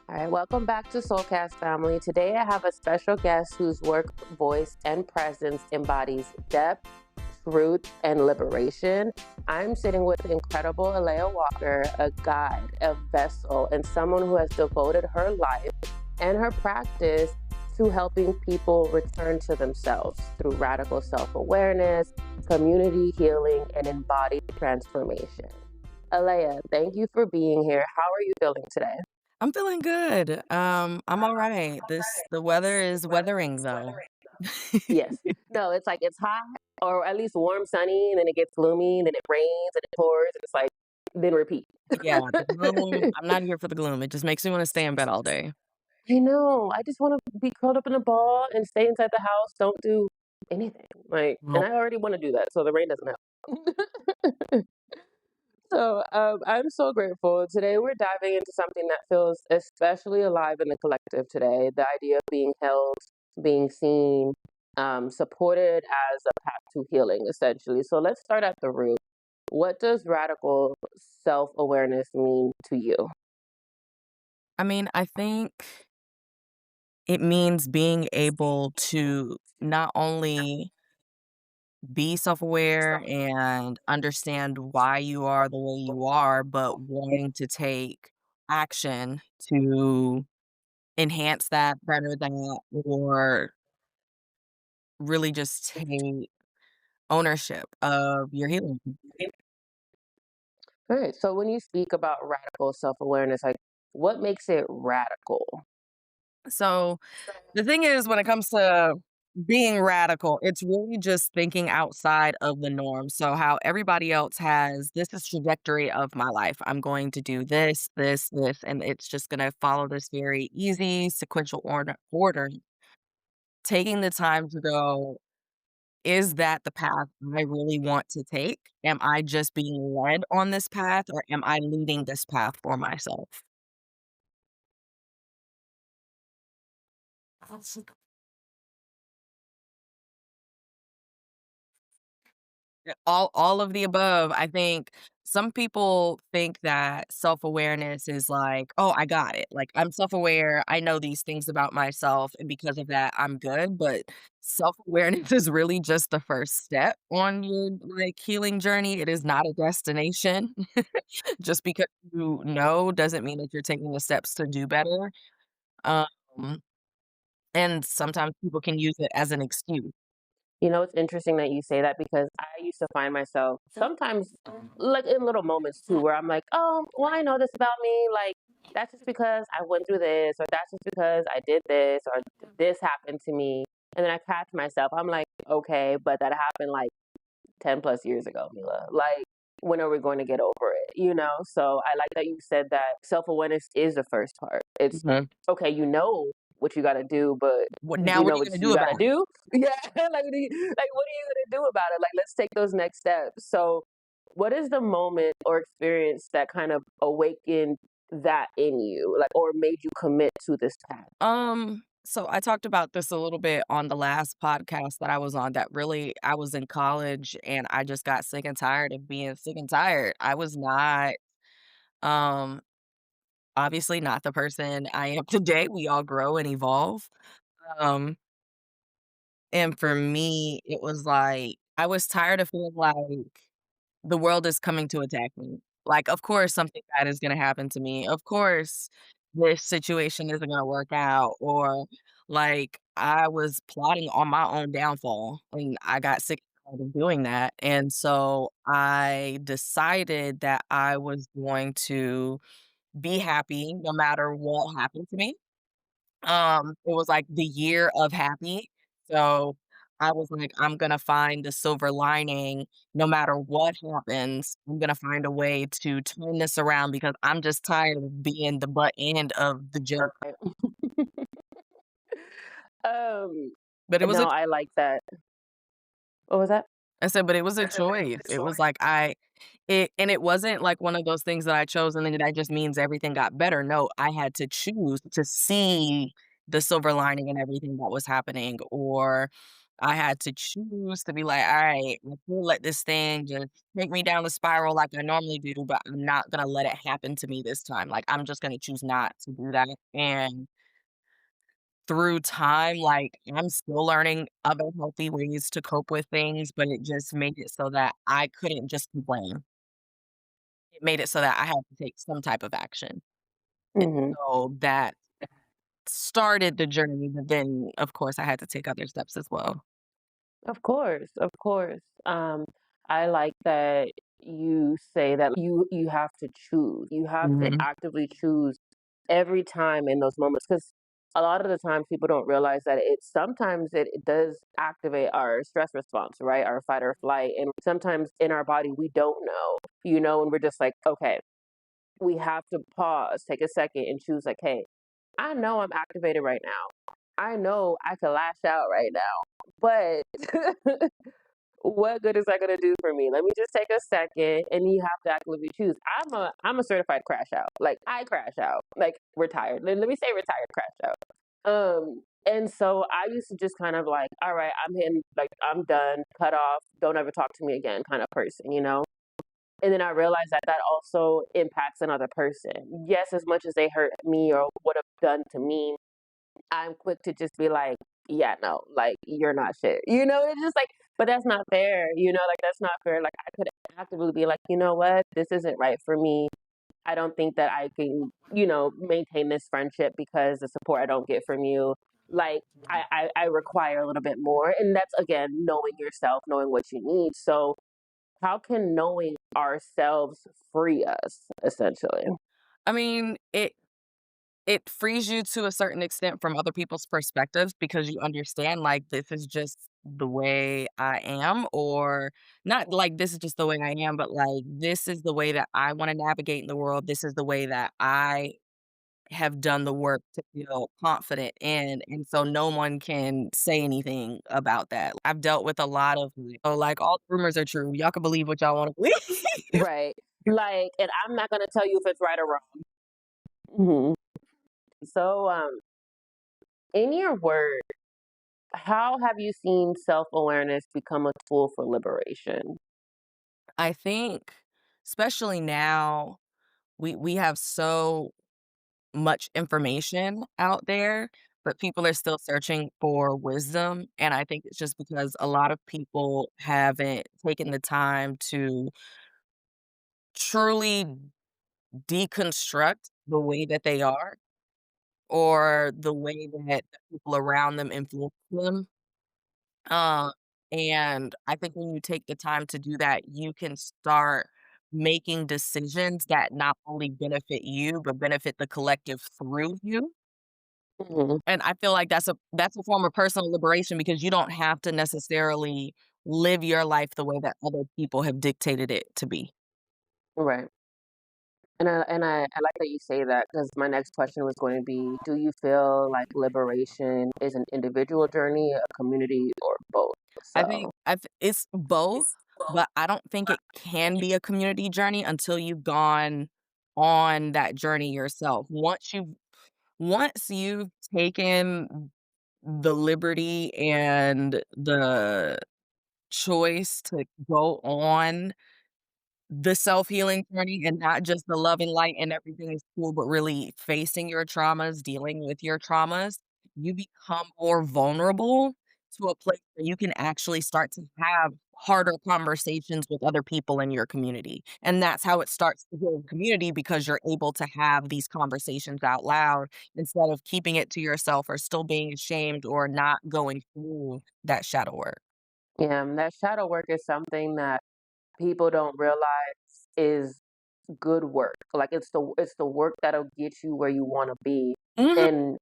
All right, welcome back to SoulCast family. Today I have a special guest whose work, voice, and presence embodies depth, truth, and liberation. I'm sitting with incredible Elaya Walker, a guide, a vessel, and someone who has devoted her life and her practice to helping people return to themselves through radical self-awareness, community healing, and embodied transformation. Elaya, thank you for being here. How are you feeling today? I'm feeling good. I'm all right. The weather is weathering though. Yes. No, it's like it's hot or at least warm, sunny, and then it gets gloomy, and then it rains and it pours, and it's like then repeat. Yeah, the gloom. I'm not here for the gloom. It just makes me want to stay in bed all day. I know. I just want to be curled up in a ball and stay inside the house. Don't do anything. And Well, I already want to do that, so the rain doesn't help. I'm so grateful. Today, we're diving into something that feels especially alive in the collective today, the idea of being held, being seen, supported as a path to healing, essentially. So, let's start at the root. What does radical self awareness mean to you? I mean, I think it means being able to not only be self-aware and understand why you are the way you are, but wanting to take action to enhance that, better that, or really just take ownership of your healing. All right. So, when you speak about radical self awareness, like what makes it radical? So the thing is, when it comes to being radical, it's really just thinking outside of the norm. So how everybody else has this is trajectory of my life. I'm going to do this, this, this, and it's just going to follow this very easy sequential order. Taking the time to go, is that the path I really want to take? Am I just being led on this path, or am I leading this path for myself? Yeah, all of the above. I think some people think that self-awareness is like, "Oh, I got it. Like, I'm self-aware. I know these things about myself, and because of that, I'm good." But self-awareness is really just the first step on your, like, healing journey. It is not a destination. Just because you know doesn't mean that you're taking the steps to do better. Um, and sometimes people can use it as an excuse. You know, it's interesting that you say that because I used to find myself sometimes like in little moments too where I'm like, oh, well, I know this about me. Like, that's just because I went through this, or that's just because I did this, or this happened to me. And then I catch myself. I'm like, okay, but that happened like 10 plus years ago, Mila. Like, when are we going to get over it? You know? So I like that you said that self awareness is the first part. It's Mhm. okay, you know what you got to do, but What do now you what know are you what gonna you do got about to it? do? Yeah. What are you going to do about it? Like, let's take those next steps. So, what is the moment or experience that kind of awakened that in you, like, or made you commit to this path? So I talked about this a little bit on the last podcast that I was on that really I was in college and I just got sick and tired of being sick and tired. I was not um obviously not the person I am today. We all grow and evolve. Um and for me it was like I was tired of feeling like the world is coming to attack me. Like, of course, something bad is gonna happen to me. Of course, this situation isn't gonna work out, or like I was plotting on my own downfall and I got sick and tired of doing that. And so I decided that I was going to be happy no matter what happened to me. It was like the year of happy. So I was like, I'm gonna find the silver lining no matter what happens. I'm gonna find a way to turn this around because I'm just tired of being the butt end of the joke. Right. um, But it was no, a I like that. What was that? I said, but it was a choice. It was like it wasn't like one of those things that I chose and then that just means everything got better. No, I had to choose to see the silver lining in everything that was happening, or I had to choose to be like, "All right, I can't let this thing just take me down the spiral like I normally do, but I'm not gonna let it happen to me this time." Like, I'm just gonna choose not to do that, and through time, like, I'm still learning other healthy ways to cope with things, but it just made it so that I couldn't just complain. It made it so that I had to take some type of action, and Hmm. so that started the journey, but then, of course, I had to take other steps as well. Of course, of course. I like that you say that you have to choose. You have to Mhm. actively choose every time in those moments because a lot of the times people don't realize that it does activate our stress response, right? Our fight or flight. And sometimes in our body we don't know, and we're just like, okay, we have to pause, take a second and choose like, hey, I know I'm activated right now. I know I can lash out right now, but what good is that gonna do for me? Let me just take a second and you have to actively choose. I'm a certified crash out. Like I crash out. Like retired. Let me say retired crash out. And so I used to just kind of like, all right, I'm hitting like I'm done, cut off, don't ever talk to me again kind of person. And then I realized that that also impacts another person. Yes, as much as they hurt me or would have done to me, I'm quick to just be like, yeah, no, like you're not shit. It's just like, but that's not fair, like that's not fair. Like I could actively be like, you know what, this isn't right for me. I don't think that I can, maintain this friendship because the support I don't get from you. Like I require a little bit more. And that's again knowing yourself, knowing what you need. So how can knowing ourselves free us, essentially? I mean, it frees you to a certain extent from other people's perspectives because you understand, like, this is just the way I am, or not like this is just the way I am, but like this is the way that I want to navigate in the world. This is the way that I have done the work to feel confident in, and so no one can say anything about that. I've dealt with a lot of, oh, like, all rumors are true. Y'all can believe what y'all wanna believe. Right. Like, and I'm not gonna tell you if it's right or wrong. Mhm. So, in your word, how have you seen self-awareness become a tool for liberation? I think, especially now, we have so much information out there, but people are still searching for wisdom, and I think it's just because a lot of people haven't taken the time to truly deconstruct the way that they are, or the way that the people around them influence them. Uh, and I think when you take the time to do that, you can start making decisions that not only benefit you, but benefit the collective through you. Mhm. And I feel like that's a form of personal liberation because you don't have to necessarily live your life the way that other people have dictated it to be. Right. And I like that you say that because my next question was going to be, do you feel like liberation is an individual journey, a community, or both? I think So, it's both, but I don't think it can be a community journey until you've gone on that journey yourself. Once you've taken the liberty and the choice to go on the self-healing journey and not just the love and light and everything is cool, but really facing your traumas, dealing with your traumas, you become more vulnerable to a place where you can actually start to have harder conversations with other people in your community. And that's how it starts to build community because you're able to have these conversations out loud instead of keeping it to yourself or still being ashamed or not going through that shadow work. yeah, that shadow work is something that people don't realize is good work. Like it's the work that'll get you where you want to be. Mhm. And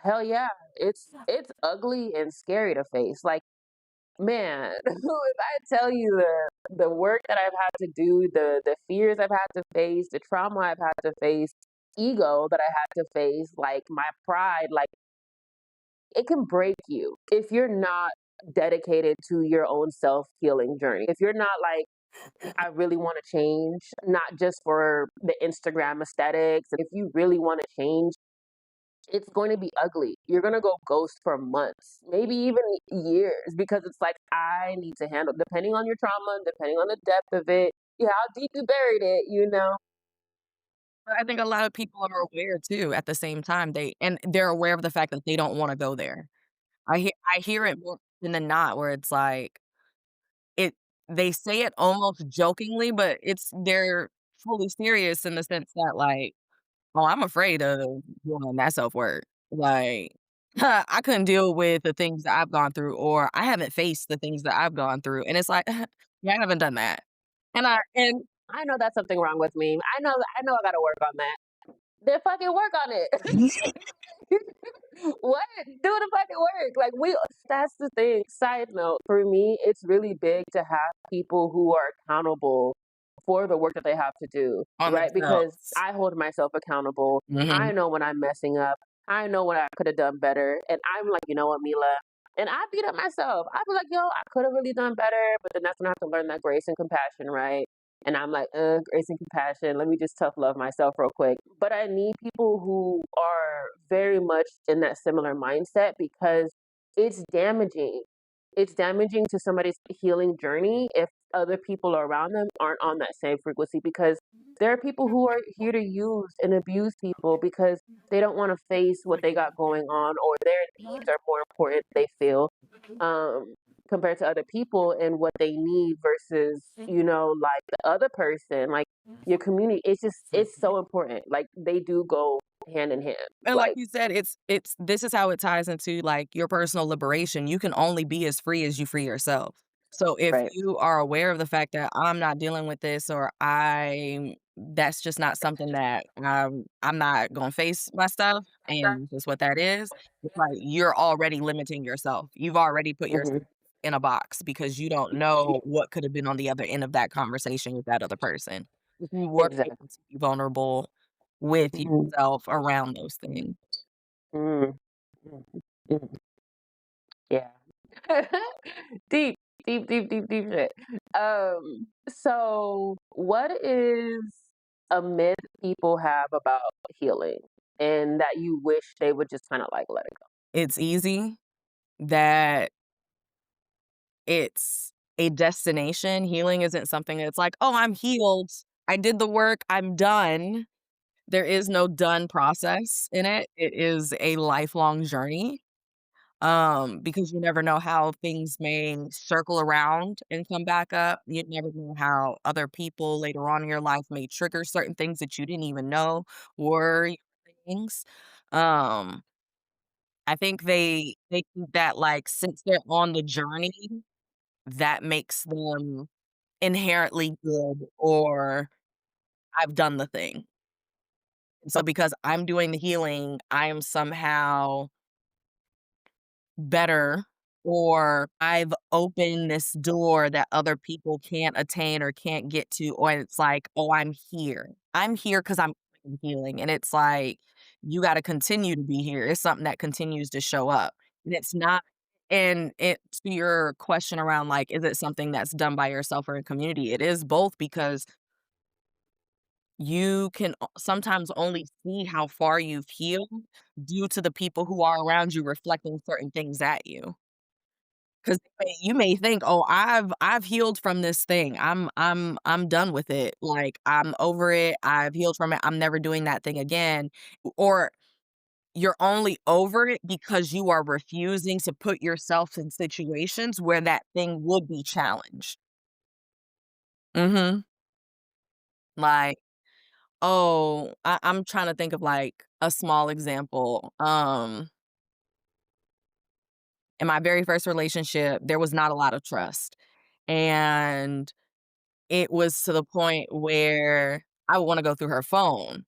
hell yeah, it's ugly and scary to face. Like man, if I tell you the work that I've had to do, the fears I've had to face, the trauma I've had to face, ego that I had to face, like my pride, like it can break you if you're not dedicated to your own self healing journey. If you're not like I really want to change, not just for the Instagram aesthetics. If you really want to change, it's going to be ugly. You're going to go ghost for months, maybe even years, because it's like, I need to handle, depending on your trauma, depending on the depth of it, yeah, how deep you buried it, you know? But I think a lot of people are aware too at the same time, they're aware of the fact that they don't wanna go there. I hear it more often than not where it's like, it they say it almost jokingly, but they're fully serious in the sense that, like, "Oh, I'm afraid of doing that self-work." Like, I couldn't deal with the things that I've gone through, or I haven't faced the things that I've gone through, and it's like, "Yeah, I haven't done that." And I know that's something wrong with me. I know I got to work on that. Then fucking work on it. What? Do the fucking work. Like, that's the thing. Side note, for me, it's really big to have people who are accountable for the work that they have to do, on right? Because themselves. I hold myself accountable. I Mhm. know when I'm messing up. I know when I could have done better. And I'm like, you know what, Mila? And I beat up myself. I be like, yo, I could have really done better. But then that's when I have to learn that grace and compassion, right? And I'm like, grace and compassion. Let me just tough love myself real quick. But I need people who are very much in that similar mindset because it's damaging. It's damaging to somebody's healing journey if other people around them aren't on that same frequency because there are people who are here to use and abuse people because they don't want to face what they got going on or their needs are more important, they feel. Um, Compared to other people and what they need versus, like the other person, like your community. It's so important. Like they do go hand in hand. And like Like, you said, it's this is how it ties into, like, your personal liberation. You can only be as free as you free yourself. So if right. you are aware of the fact that I'm not dealing with this or that's just not something that, I'm not gonna face my stuff, and just what that is, it's like you're already limiting yourself. You've already put yourself Hmm. in a box because you don't know what could have been on the other end of that conversation with that other person. If you were Exactly. able to be vulnerable with Hmm. yourself around those things. Hmm. Hmm. Yeah. Deep, deep, deep, deep, deep shit. So what is a myth people have about healing and that you wish they would just kind of like let it go? It's easy, that it's a destination. Healing isn't something that's like, "Oh, I'm healed. I did the work. I'm done." There is no done process in it. It is a lifelong journey, because you never know how things may circle around and come back up. You never know how other people later on in your life may trigger certain things that you didn't even know were your things. Um I think they think that, like, since they're on the journey, that makes them inherently good or I've done the thing. So because I'm doing the healing, I am somehow better or I've opened this door that other people can't attain or can't get to, or it's like, "Oh, I'm here. I'm here because 'cause I'm healing," and it's like, you gotta continue to be here. It's something that continues to show up, and it's not and it to your question around, like, is it something that's done by yourself or a community? It is both because you can sometimes only see how far you've healed due to the people who are around you reflecting certain things at you. 'Cause you may think, "Oh, I've healed from this thing. I'm done with it. Like, I'm over it. I've healed from it. I'm never doing that thing again." Or you're only over it because you are refusing to put yourself in situations where that thing would be challenged. Mhm. Like, I'm trying to think of, like, a small example. In my very first relationship, there was not a lot of trust, and it was to the point where I would wanna go through her phone,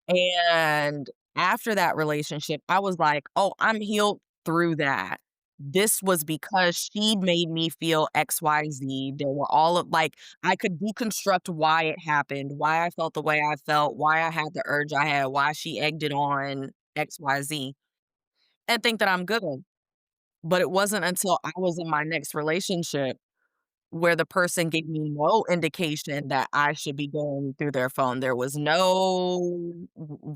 and after that relationship, I was like, "Oh, I'm healed through that." This was because she made me feel XYZ. There were all of like, I could deconstruct why it happened, why I felt the way I felt, why I had the urge I had, why she egged it on XYZ, and think that I'm good. But it wasn't until I was in my next relationship where the person gave me no indication that I should be going through their phone. There was no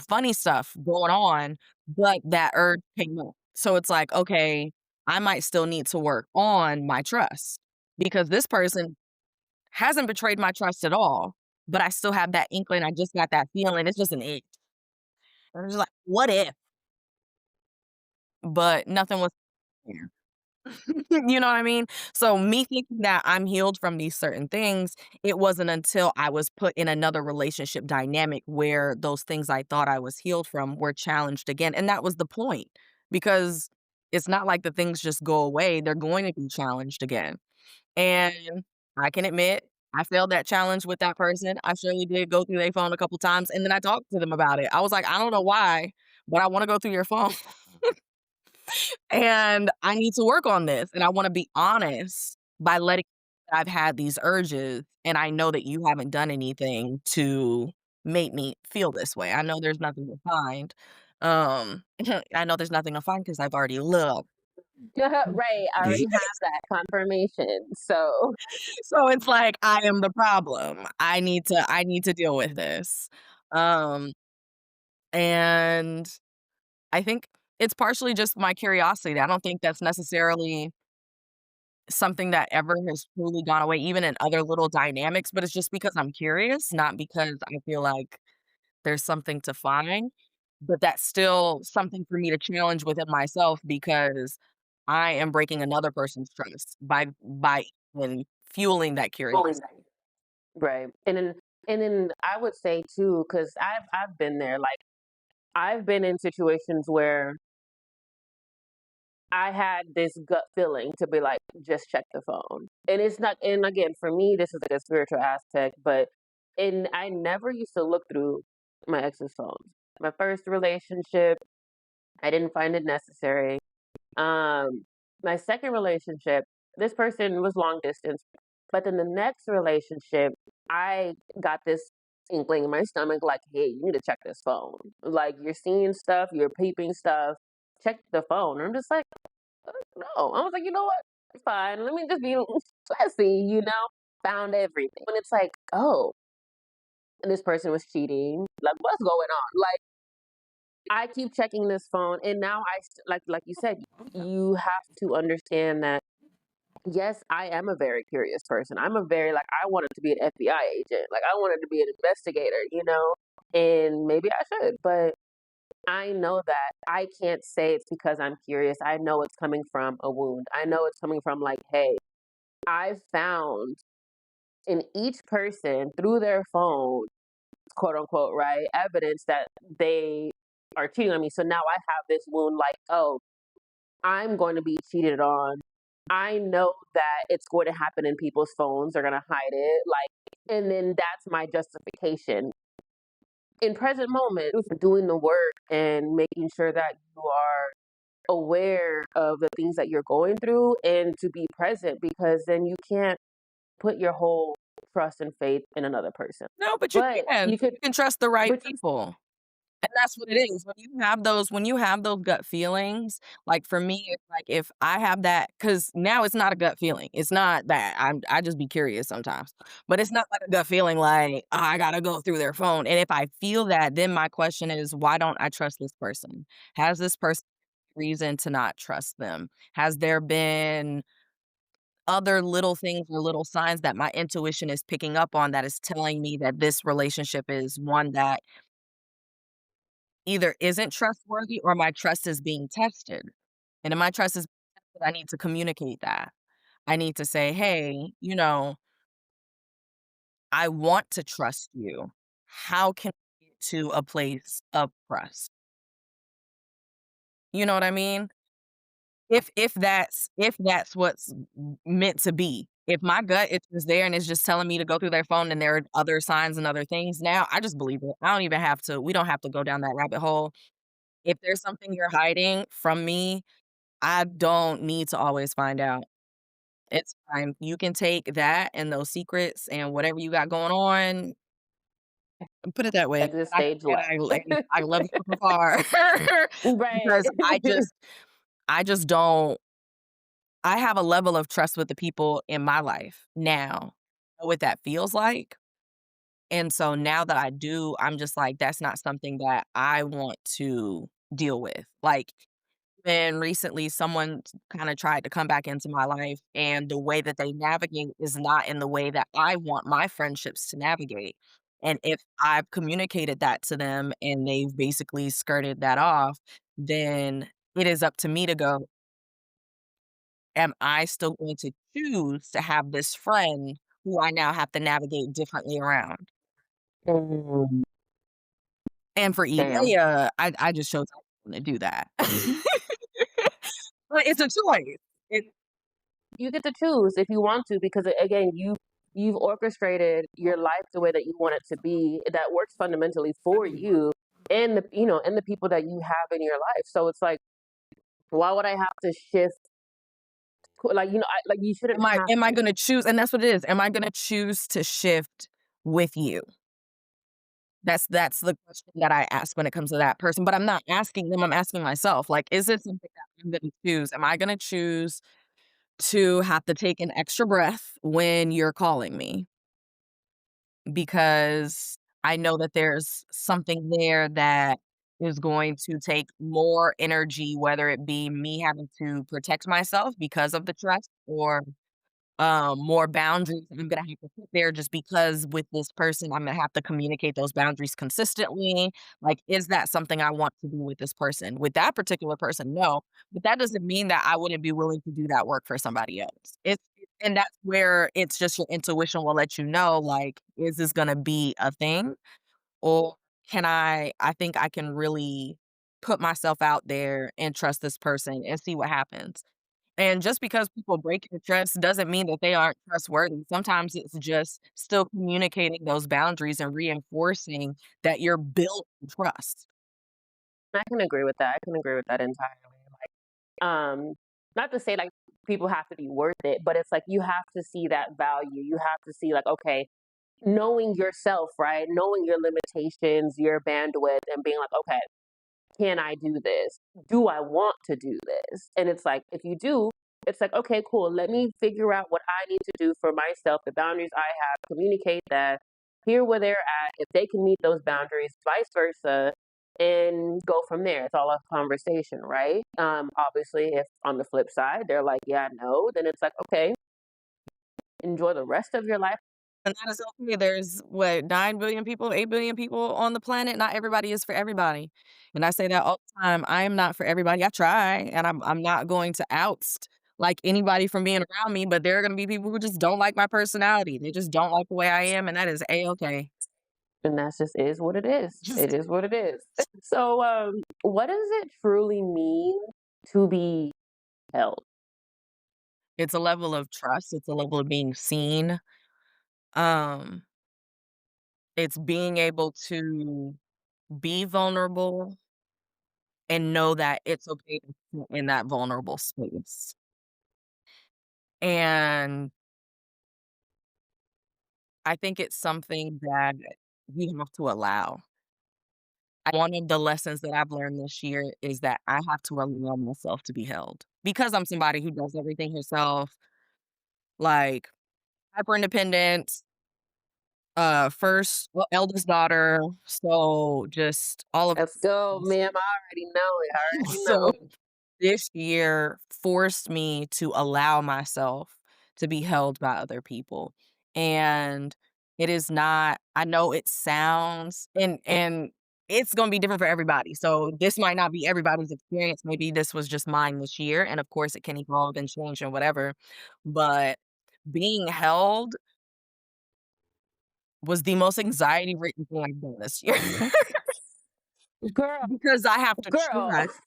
funny stuff going on, but that urge came up. So it's like, okay, I might still need to work on my trust because this person hasn't betrayed my trust at all, but I still have that inkling. I just got that feeling. It's just an itch. I'm just like, what if? But nothing was there. You know what I mean? So me thinking that I'm healed from these certain things, it wasn't until I was put in another relationship dynamic where those things I thought I was healed from were challenged again. And that was the point because it's not like the things just go away. They're going to be challenged again. And I can admit I failed that challenge with that person. I surely did go through their phone a couple times and then I talked to them about it. I was like, I don't know why, but I want to go through your phone. And I need to work on this, and I wanna be honest by letting I've had these urges, and I know that you haven't done anything to make me feel this way. I know there's nothing to find. I know there's nothing to find because 'cause I've already looked. Right, I already have that confirmation. So, So it's like, I am the problem. I need to deal with this. Um, and I think it's partially just my curiosity. I don't think that's necessarily something that ever has truly gone away, even in other little dynamics, but it's just because I'm curious, not because I feel like there's something to find, but that's still something for me to challenge within myself because I am breaking another person's trust by even fueling that curiosity. right. And then I would say too, because I've been there. Like I've been in situations where I had this gut feeling to be like, just check the phone. And it's not, and again, for me, this is like a spiritual aspect, but and I never used to look through my ex's phone. My first relationship, I didn't find it necessary. Um, my second relationship, this person was long distance, but then the next relationship, I got this inkling in my stomach, like, hey, you need to check this phone. Like you're seeing stuff, you're peeping stuff. Check the phone. And I'm just like, no. I was like, you know what? It's fine. Let me just be classy, Found everything. And it's like, oh, and this person was cheating. Like, what's going on? Like, I keep checking this phone, and now like you said, you have to understand that. Yes, I am a very curious person. I'm a very like I wanted to be an FBI agent. Like I wanted to be an investigator. And maybe I should, but I know that I can't say it's because I'm curious. I know it's coming from a wound. I know it's coming from like, hey, I've found in each person through their phone, quote unquote, right, evidence that they are cheating on me. So now I have this wound like, oh, I'm going to be cheated on. I know that it's going to happen in people's phones. They're going to hide it. Like, and then that's my justification. In present moment, doing the work and making sure that you are aware of the things that you're going through and to be present because then you can't put your whole trust and faith in another person. No, but you But can. you could, You can trust the right but you, people. And that's what it is. When you have those gut feelings, like, for me, it's like if I have that, because now it's not a gut feeling. It's not that. I just be curious sometimes. But it's not like a gut feeling like, "Oh, I gotta go through their phone." And if I feel that, then my question is, why don't I trust this person? Has this person reason to not trust them? Has there been other little things or little signs that my intuition is picking up on that is telling me that this relationship is one that either isn't trustworthy or my trust is being tested. And if my trust is being tested, I need to communicate that. I need to say, "Hey, I want to trust you. How can we get to a place of trust?" You know what I mean? If that's what's meant to be. If my gut is just there and it's just telling me to go through their phone and there are other signs and other things, now I just believe it. I don't even have to we don't have to go down that rabbit hole. If there's something you're hiding from me, I don't need to always find out. It's fine. You can take that and those secrets and whatever you got going on and put it that way. exit I stage and left. I love you from afar Right. because I just don't I have a level of trust with the people in my life now. I know what that feels like, and so now that I do, I'm just like, that's not something that I want to deal with. Like, and recently someone kind of tried to come back into my life, and the way that they navigate is not in the way that I want my friendships to navigate. And if I've communicated that to them and they've basically skirted that off, then it is up to me to go, am I still going to choose to have this friend who I now have to navigate differently around? Mm, And for damn. Elaya, I just chose to do that. But it's a choice. It You get to choose if you want to, because again, you've orchestrated your life the way that you want it to be, that works fundamentally for you and the and the people that you have in your life. So it's like, why would I have to shift? Like, like, you shouldn't have am I to. gonna choose, and that's what it is, am I gonna choose to shift with you? That's the question that I ask when it comes to that person, but I'm not asking them, I'm asking myself, like, is it something that I'm gonna choose? Am I gonna choose to have to take an extra breath when you're calling me? Because I know that there's something there that is going to take more energy, whether it be me having to protect myself because of the trust, or more boundaries I'm gonna have to put there just because with this person, I'm gonna have to communicate those boundaries consistently. Like, is that something I want to do with this person? With that particular person, no. But that doesn't mean that I wouldn't be willing to do that work for somebody else. And that's where it's just your intuition will let you know, like, is this gonna be a thing? Or I think I can really put myself out there and trust this person and see what happens. And just because people break your trust doesn't mean that they aren't trustworthy. Sometimes it's just still communicating those boundaries and reinforcing that you're built on trust. I can agree with that. I can agree with that entirely. Not to say like people have to be worth it, but it's like you have to see that value. You have to see like, okay, knowing yourself, right? Knowing your limitations, your bandwidth, and being like, okay, can I do this? Do I want to do this? And it's like, if you do, it's like, okay, cool. Let me figure out what I need to do for myself, the boundaries I have, communicate that, hear where they're at, if they can meet those boundaries, vice versa, and go from there. It's all a conversation, right? Obviously, if on the flip side they're like, yeah, no, then it's like, okay, enjoy the rest of your life. And that is okay. There's what, 9 billion people, 8 billion people on the planet. Not everybody is for everybody. And I say that all the time. I am not for everybody. I try, and I'm not going to oust like anybody from being around me, but there are gonna be people who just don't like my personality. They just don't like the way I am, and that is A-okay. And that's just is what it is. It Just is what it is. So, what does it truly mean to be held? it's a level of trust, it's a level of being seen. Um, it's being able to be vulnerable and know that it's okay to sit in that vulnerable space. And I think it's something that we have to allow. One of the lessons that I've learned this year is that I have to allow myself to be held because I'm somebody who does everything herself, like hyper independent, first, well, eldest daughter. So just all of Let's go, ma'am. I already know it. I already so know. this year forced me to allow myself to be held by other people. And it is not, I know it sounds, and it's going to be different for everybody. So this might not be everybody's experience. Maybe this was just mine this year, and of course it can evolve and change and whatever. But being held was the most anxiety ridden thing I've done this year. Girl, Because I have to girl. trust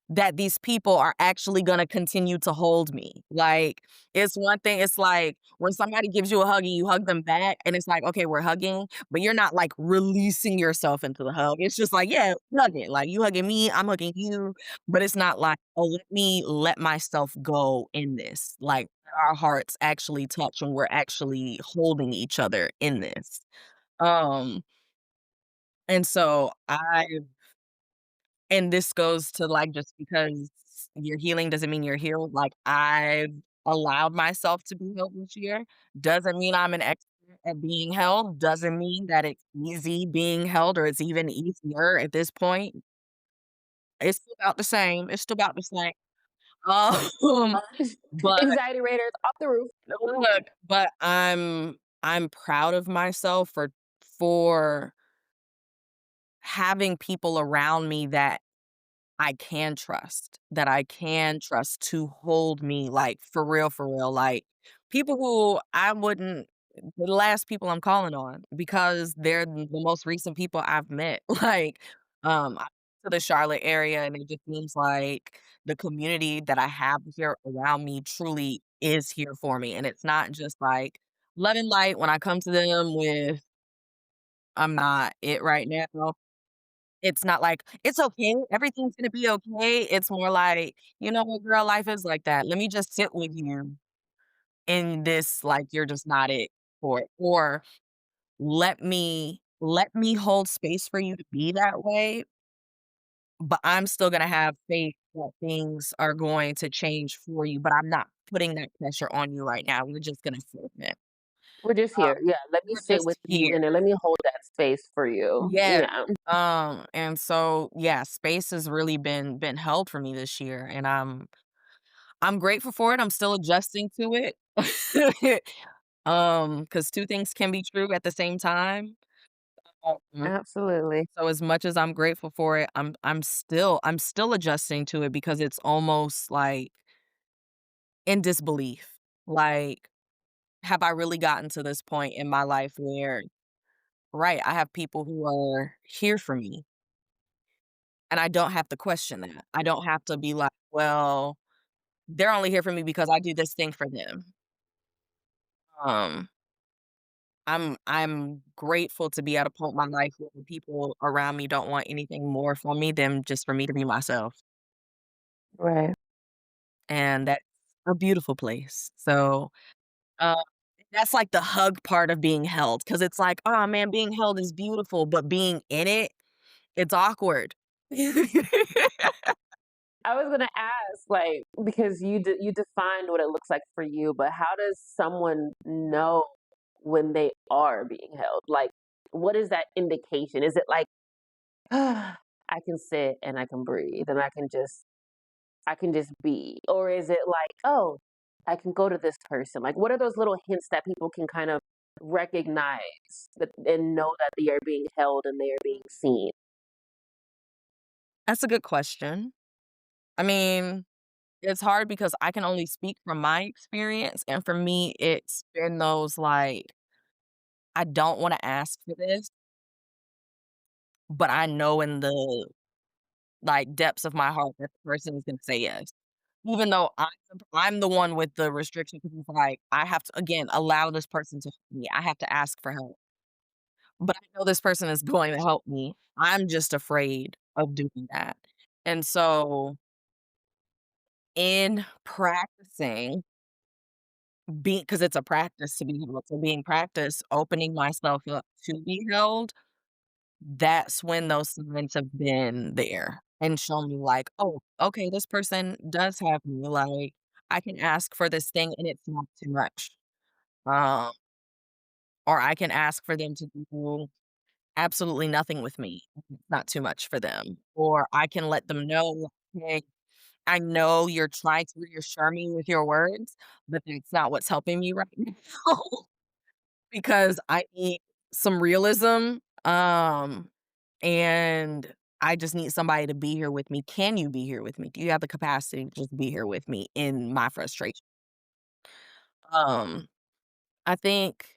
that these people are actually gonna continue to hold me. Like, it's one thing, it's like when somebody gives you a hug and you hug them back, and it's like, "Okay, we're hugging," but you're not, like, releasing yourself into the hug. It's just like, "Yeah, hug it." Like, you hugging me, I'm hugging you, but it's not like, "Oh, let me let myself go in this." Like, our hearts actually touch and we're actually holding each other in this. Um, and so and this goes to, like, just because you're healing doesn't mean you're healed. Like, I've allowed myself to be held this year. Doesn't mean I'm an expert at being held. Doesn't mean that it's easy being held or it's even easier at this point. It's still about the same. It's still about the same. Um, but Anxiety raters off the roof. look, but I'm proud of myself for having people around me that I can trust to hold me, like, for real, like, people who I wouldn't the last people I'm calling on because they're the most recent people I've met, like, I to the Charlotte area, and it just seems like the community that I have here around me truly is here for me, and it's not just, like, love and light when I come to them with, "I'm not it right now." It's not like, "It's okay, everything's gonna be okay." It's more like, "You know what, girl, life is like that. Let me just sit with you in this, like, you're just not it for it." Or, let me hold space for you to be that way, but I'm still gonna have faith that things are going to change for you, but I'm not putting that pressure on you right now. We're just gonna sit in it. We're just Uh, here. Yeah, let me we're sit with just you here. and then let me hold that space for you. Yeah. Yeah, And so, yeah, space has really been held for me this year, and I'm grateful for it. I'm still adjusting to it. Because 2 things can be true at the same time. Um, absolutely. so as much as I'm grateful for it, I'm still adjusting to it because it's almost like in disbelief. Like, have I really gotten to this point in my life where, right, I have people who are here for me, and I don't have to question that. I don't have to be like, "Well, they're only here for me because I do this thing for them." Um, I'm grateful to be at a point in my life where the people around me don't want anything more from me than just for me to be myself, Right. and that's a beautiful place. So, uh, that's like the hug part of being held, because it's like, "Oh, man, being held is beautiful," but being in it, it's awkward. I was gonna ask, like, because you defined what it looks like for you, but how does someone know when they are being held? Like, what is that indication? Is it like, I can sit and I can breathe and I can just be, or is it like, oh, I can go to this person? Like, what are those little hints that people can kind of recognize and know that they are being held and they are being seen? That's a good question. I mean, it's hard because I can only speak from my experience, and for me, it's been those, like, I don't wanna ask for this, but I know in the, like, depths of my heart that the person is gonna say yes. Even though I'm the one with the restriction, because it's like, I have to, again, allow this person to help me. I have to ask for help, but I know this person is going to help me. I'm just afraid of doing that. And so, in practicing because it's a practice to be able to be in practice, opening myself up to be held, that's when those signs have been there and shown me like, "Oh, okay, this person does have me, like, I can ask for this thing and it's not too much." Um, or I can ask for them to do absolutely nothing with me, it's not too much for them. Or I can let them know, "Hey, I know you're trying to reassure me with your words, but that's not what's helping me right now." Because I need some realism, and I just need somebody to be here with me. Can you be here with me? Do you have the capacity to just be here with me in my frustration? Um, I think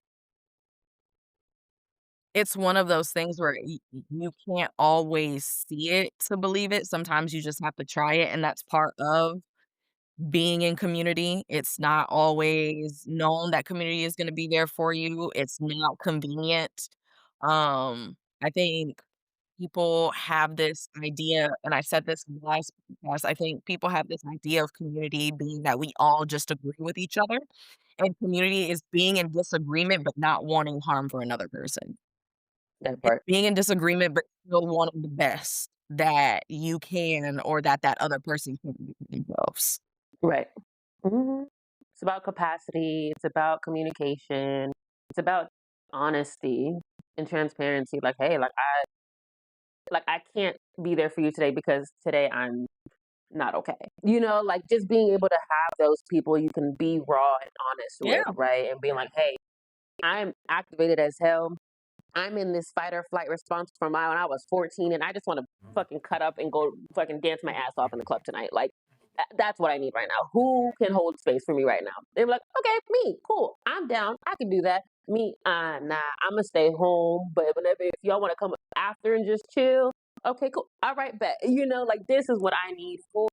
it's one of those things where you can't always see it to believe it. Sometimes you just have to try it, and that's part of being in community. It's not always known that community is gonna be there for you. It's not convenient. I think people have this idea, and I said this in the last podcast, I think people have this idea of community being that we all just agree with each other, and community is being in disagreement, but not wanting harm for another person. That It's part. being in disagreement, but still wanting the best that you can or that other person can do for themselves. Right. Mhm. It's about capacity, it's about communication, it's about honesty and transparency. Like, hey, like like, I can't be there for you today because today I'm not okay. Like just being able to have those people you can be raw and honest Yeah. with, right? And being like, hey, I'm activated as hell. I'm in this fight or flight response from when I was 14, and I just want to fucking cut up and go fucking dance my ass off in the club tonight. Like, that's what I need right now. Who can hold space for me right now? They're like, okay, me, cool. I'm down. I can do that. Me, nah, I'm gonna stay home. But whenever if y'all want to come after and just chill, okay, cool. All right, bet. Like this is what I need. Who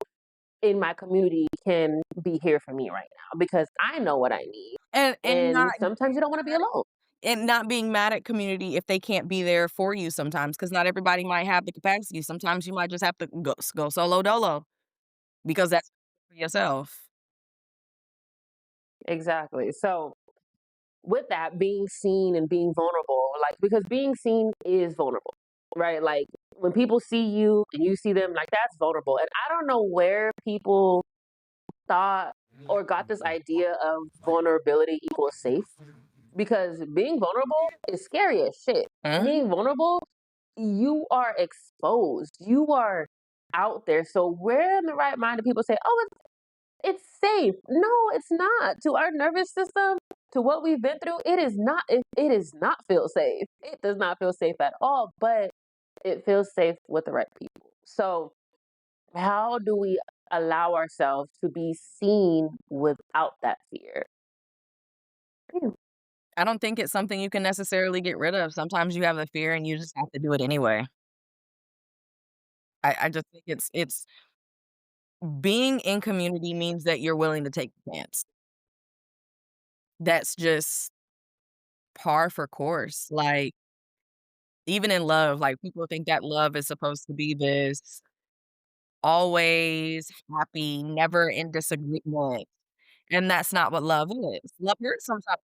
in my community can be here for me right now because I know what I need. And And not sometimes you don't want to be alone. and not being mad at community if they can't be there for you sometimes, because not everybody might have the capacity. Sometimes you might just have to go solo dolo because that's for yourself. Exactly. So with that being seen and being vulnerable, like because being seen is vulnerable, right? Like when people see you and you see them, like that's vulnerable. And I don't know where people thought or got this idea of vulnerability equals safe because being vulnerable is scary as shit. Mhm. Being vulnerable, you are exposed, you are out there. So where in the right mind do people say, oh, it's safe? No, it's not. To our nervous system, to what we've been through, it is not feel safe. It does not feel safe at all, but it feels safe with the right people. So how do we allow ourselves to be seen without that fear? Hmm. I don't think it's something you can necessarily get rid of. Sometimes you have the fear and you just have to do it anyway. I just think it's being in community means that you're willing to take a chance. That's just par for course. Like, even in love, like, people think that love is supposed to be this always happy, never in disagreement, and that's not what love is. Love hurts sometimes.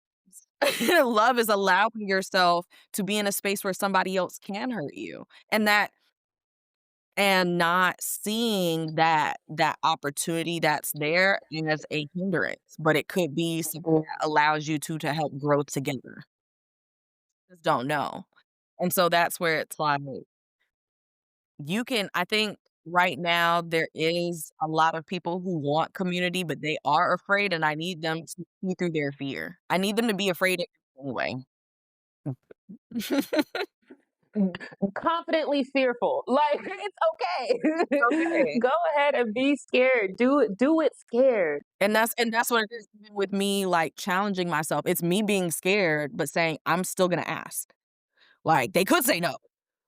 Love is allowing yourself to be in a space where somebody else can hurt you, and not seeing that opportunity that's there as a hindrance, but it could be something that allows you to help grow together. Just don't know. And so that's where it's like, I think right now there is a lot of people who want community, but they are afraid, and I need them to see through their fear. I need them to be afraid anyway. Confidently fearful. Like it's okay. Okay. Go ahead and be scared. Do it scared. And that's what it is even with me, like, challenging myself. It's me being scared, but saying, "I'm still gonna ask." Like, they could say no,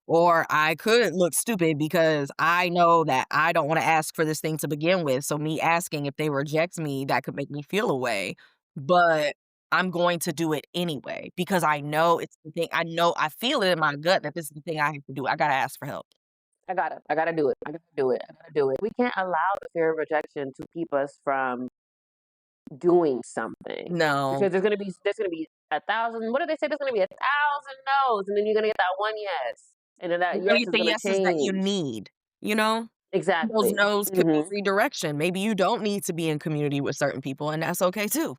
or I could look stupid because I know that I don't wanna ask for this thing to begin with, so me asking, if they reject me, that could make me feel a way, but I'm going to do it anyway because I know it's the thing. I feel it in my gut that this is the thing I have to do. I gotta ask for help. I gotta do it. I gotta do it. I gotta do it. We can't allow the fear of rejection to keep us from doing something No. because there's gonna be a thousand. What do they say? There's gonna be a thousand no's, and then you're gonna get that one yes, and then that You're gonna yes get is the gonna yeses that you change. need, you know? Those Exactly. no's could be Hmm. redirection. Maybe you don't need to be in community with certain people, and that's okay too.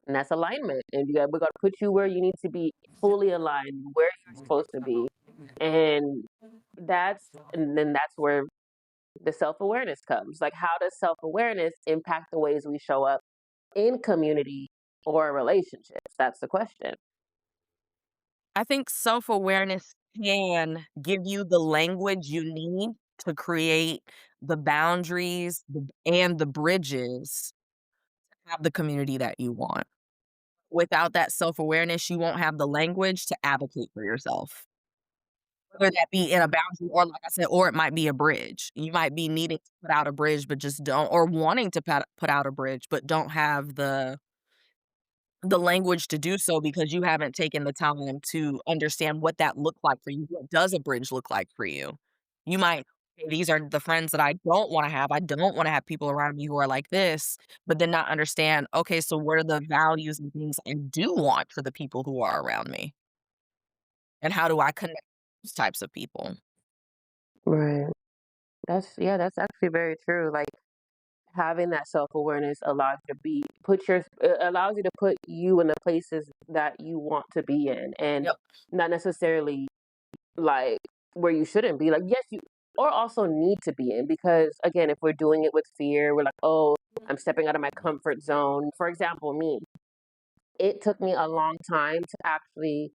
And that's alignment. And we're gonna put you where you need to be, fully aligned, where you're supposed to be, and and then that's where the self awareness comes. Like, how does self awareness impact the ways we show up in community or relationships? That's the question. I think self-awareness can give you the language you need to create the boundaries, and the bridges to have the community that you want. Without that self-awareness, you won't have the language to advocate for yourself. Whether that be in a boundary or, like I said, or it might be a bridge. You might be needing to put out a bridge, but just don't, or wanting to put out a bridge, but don't have the language to do so because you haven't taken the time to understand what that looked like for you. What does a bridge look like for you? You might say, "These are the friends that I don't wanna have. I don't wanna have people around me who are like this," but then not understand, "Okay, so what are the values and things I do want for the people who are around me? And how do I connect with those types of people?" Right. That's actually very true. Like having that self awareness allows you to put you in the places that you want to be in, and Yep. not necessarily like where you shouldn't be. Like, yes, you or also need to be in because again, if we're doing it with fear, we're like, oh, I'm stepping out of my comfort zone. For example, me, it took me a long time to actually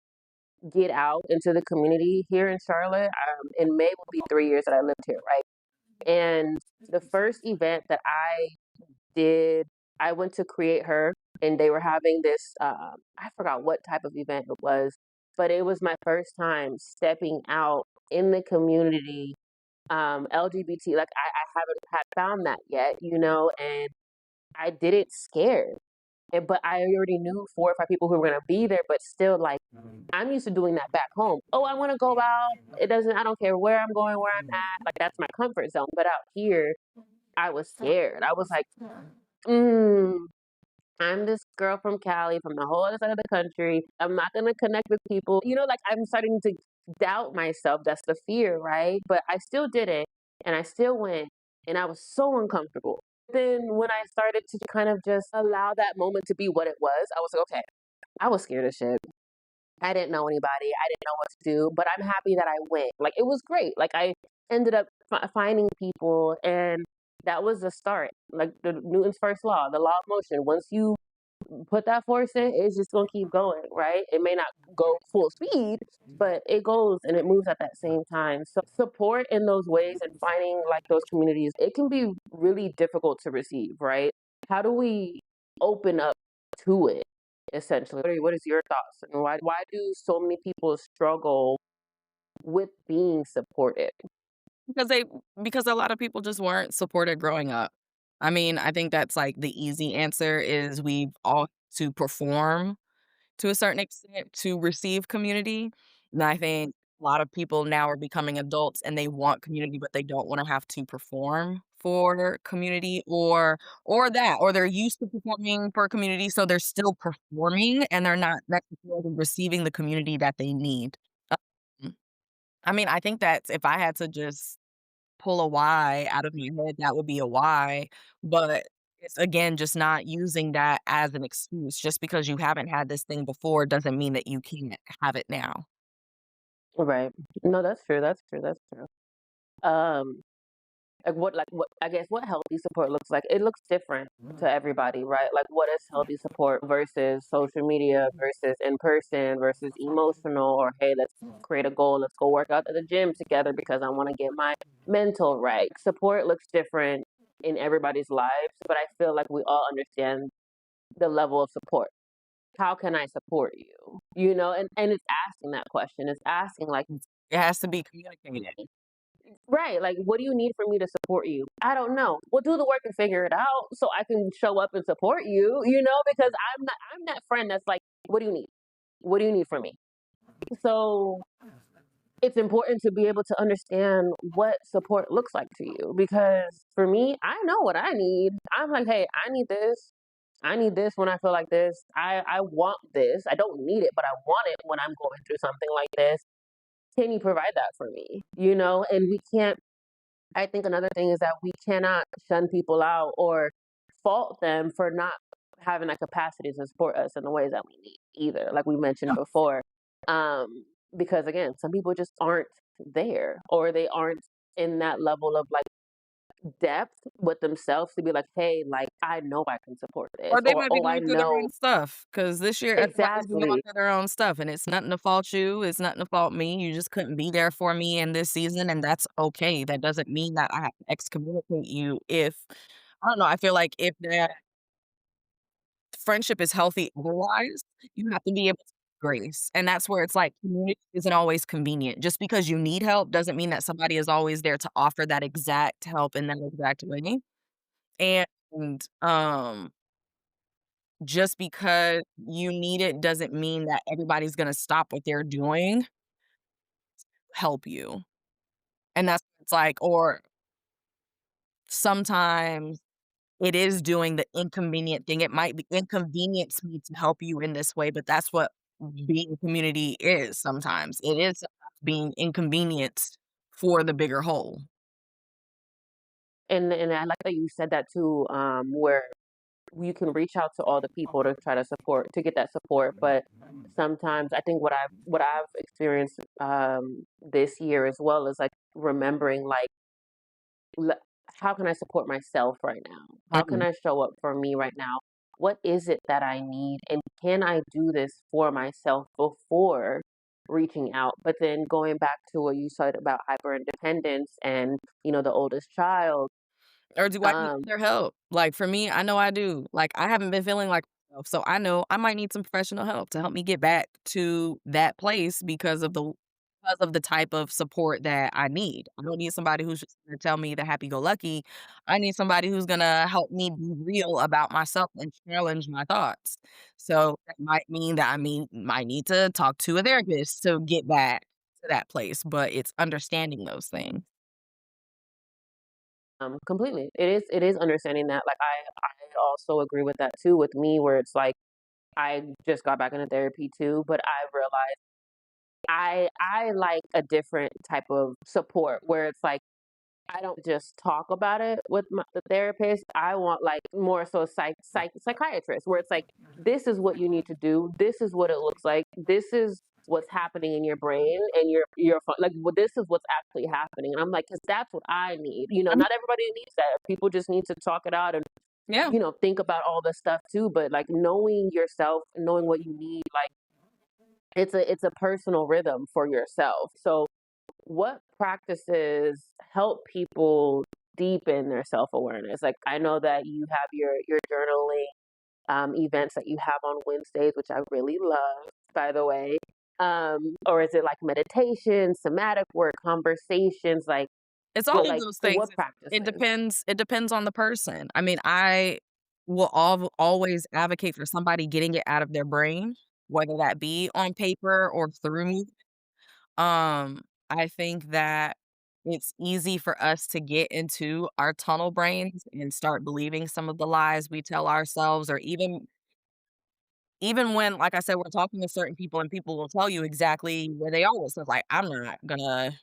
get out into the community here in Charlotte. In May will be 3 years that I lived here, right? And the first event that I did, I went to Create Her, and they were having this. I forgot what type of event it was, but it was my first time stepping out in the community, LGBT. Like I haven't had found that yet, and I did it scared. But I already knew 4 or 5 people who were gonna be there, but still, like, I'm used to doing that back home. Oh, I wanna go out. I don't care where I'm going, where I'm at. Like, that's my comfort zone. But out here, I was scared. I was like, mm, I'm this girl from Cali, from the whole other side of the country. I'm not gonna connect with people. Like I'm starting to doubt myself. That's the fear, right? But I still did it and I still went and I was so uncomfortable. Then when I started to kind of just allow that moment to be what it was, I was like, okay, I was scared as shit. I didn't know anybody. I didn't know what to do, but I'm happy that I went. Like it was great. Like I ended up finding people, and that was the start. Like the Newton's first law, the law of motion. Once you put that force in, it's just gonna keep going, right? It may not go full speed, but it goes and it moves at that same time. So support in those ways and finding like those communities, it can be really difficult to receive, right? How do we open up to it essentially? What is your thoughts? And why do so many people struggle with being supported? Because they because a lot of people just weren't supported growing up. I mean, I think that's, like, the easy answer is we've all to perform to a certain extent to receive community, and I think a lot of people now are becoming adults and they want community, but they don't wanna have to perform for community or they're used to performing for community, so they're still performing and they're not necessarily receiving the community that they need. Um, I mean, I think that if I had to just pull a why out of my head, that would be a why, but it's again just not using that as an excuse. Just because you haven't had this thing before doesn't mean that you can't have it now. Right. No, that's true. That's true. That's true. Um, like what I guess what healthy support looks like. It looks different to everybody, right? Like what is healthy support versus social media versus in person versus emotional or hey, let's create a goal, let's go work out at the gym together because I want to get my mental right. Support looks different in everybody's lives, but I feel like we all understand the level of support. How can I support you? And it's asking that question. It's asking like It has to be communicated. right, like, "What do you need for me to support you?" "I don't know." "Well, do the work and figure it out so I can show up and support you," because I'm that friend that's like, "What do you need? What do you need from me?" So, it's important to be able to understand what support looks like to you because for me, I know what I need. I'm like, "Hey, I need this. I need this when I feel like this. I want this. I don't need it, but I want it when I'm going through something like this. Can you provide that for me?" And we can't I think another thing is that we cannot shun people out or fault them for not having that capacity to support us in the ways that we need either, like we mentioned Yeah. before. Because again, some people just aren't there or they aren't in that level of like depth with themselves to be like, hey, like I know I can support this Or they or might be oh I going through their know own stuff. Cause this year everybody's been going exactly. through their own stuff, and it's nothing to fault you, it's nothing to fault me, you just couldn't be there for me in this season, and that's okay. That doesn't mean that I have to excommunicate you if I don't know, I feel like if that friendship is healthy otherwise, you have to be able to give grace, and that's where it's like community isn't always convenient. Just because you need help doesn't mean that somebody is always there to offer that exact help in that exact way, and, just because you need it doesn't mean that everybody's gonna stop what they're doing, help you, and that's it's like or sometimes it is doing the inconvenient thing. It might be inconvenience me to help you in this way, but that's what being a community is sometimes. It is being inconvenienced for the bigger whole. And I like that you said that too, where you can reach out to all the people to try to support to get that support, but sometimes I think what I've experienced this year as well is like remembering like le- how can I support myself right now? How can Mhm. I show up for me right now? What is it that I need? And can I do this for myself before reaching out? But then going back to what you said about hyper independence and, the oldest child, Or do I need um, other help? Like, for me, I know I do. Like, I haven't been feeling like myself, so I know I might need some professional help to help me get back to that place because of the type of support that I need. I don't need somebody who's just gonna tell me the happy-go-lucky. I need somebody who's gonna help me be real about myself and challenge my thoughts. So, that might mean that might need to talk to a therapist to get back to that place, but it's understanding those things. completely. It is understanding that. Like I also agree with that too. With me, where it's like I just got back into therapy too, but I realized I like a different type of support where it's like I don't just talk about it with the therapist. I want like more so psychiatrist, where it's like, this is what you need to do. This is what it looks like. This is what's happening in your brain and like, well, this is what's actually happening. And I'm like, because that's what I need. Mhm. Not everybody needs that. People just need to talk it out and Yeah. think about all the stuff too. But like knowing yourself, knowing what you need, like it's a personal rhythm for yourself. So what practices help people deepen their self-awareness? Like I know that you have your journaling events that you have on Wednesdays, which I really love, by the way. Or is it like meditation, somatic work, conversations? Like It's what all of like those things. what practices? It depends on the person. I mean, I will always advocate for somebody getting it out of their brain, whether that be on paper or through me. I think that it's easy for us to get into our tunnel brains and start believing some of the lies we tell ourselves, or even when, like I said, we're talking to certain people and people will tell you exactly where they are. So it's like, I'm not gonna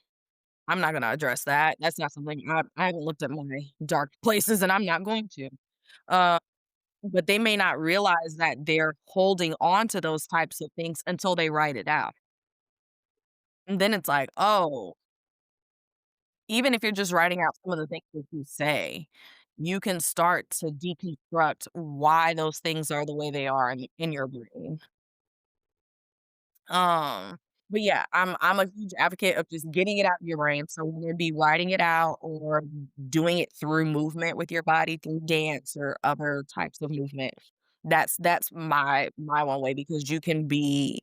address that. That's not something I haven't looked at my dark places, and I'm not going to. Uh, but they may not realize that they're holding on to those types of things until they write it out. And then it's like, "Oh," even if you're just writing out some of the things that you say, you can start to deconstruct why those things are the way they are in your brain. Um, but yeah, I'm a huge advocate of just getting it out of your brain. So whether it be writing it out or doing it through movement with your body, through dance or other types of movement. That's my one way because you can be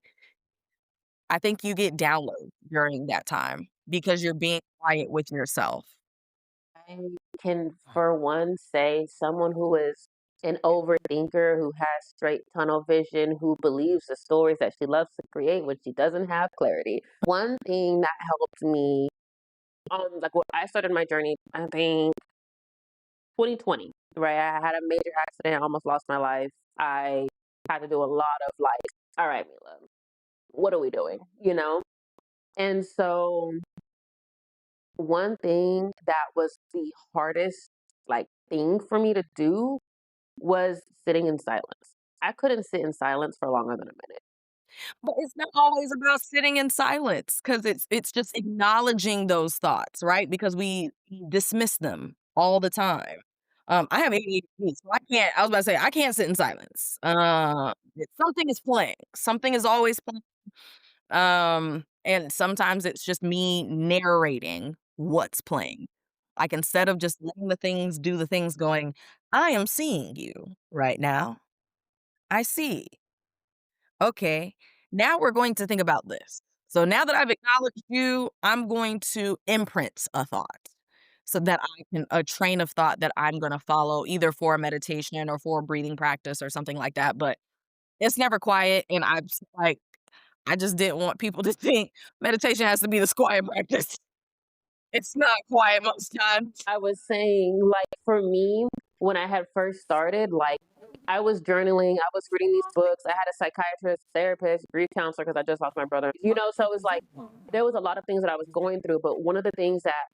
I think you get downloads during that time because you're being quiet with yourself. I can, for one, say someone who is an overthinker, who has straight tunnel vision, who believes the stories that she loves to create when she doesn't have clarity. One thing that helped me, like when I started my journey, I think 2020, right? I had a major accident, I almost lost my life. I had to do a lot of like, all right, Mila, what are we doing? And so one thing that was the hardest like thing for me to do was sitting in silence. I couldn't sit in silence for longer than a minute. But it's not always about sitting in silence because it's just acknowledging those thoughts, right? Because we dismiss them all the time. I have ADHD, so I was about to say, I can't sit in silence. Something is playing. Something is always playing. And sometimes it's just me narrating what's playing. Like, instead of just letting the things do the things going, "I am seeing you right now. I see. Okay, now we're going to think about this. So now that I've acknowledged you, I'm going to imprint a thought so that I can a train of thought that I'm gonna follow either for a meditation or for a breathing practice or something like that, but it's never quiet, and I just didn't want people to think meditation has to be this quiet practice. It's not quiet most times. I was saying, like, for me, when I had first started, like, I was journaling, I was reading these books, I had a psychiatrist, therapist, grief counselor because I just lost my brother. So it was like there was a lot of things that I was going through, but one of the things that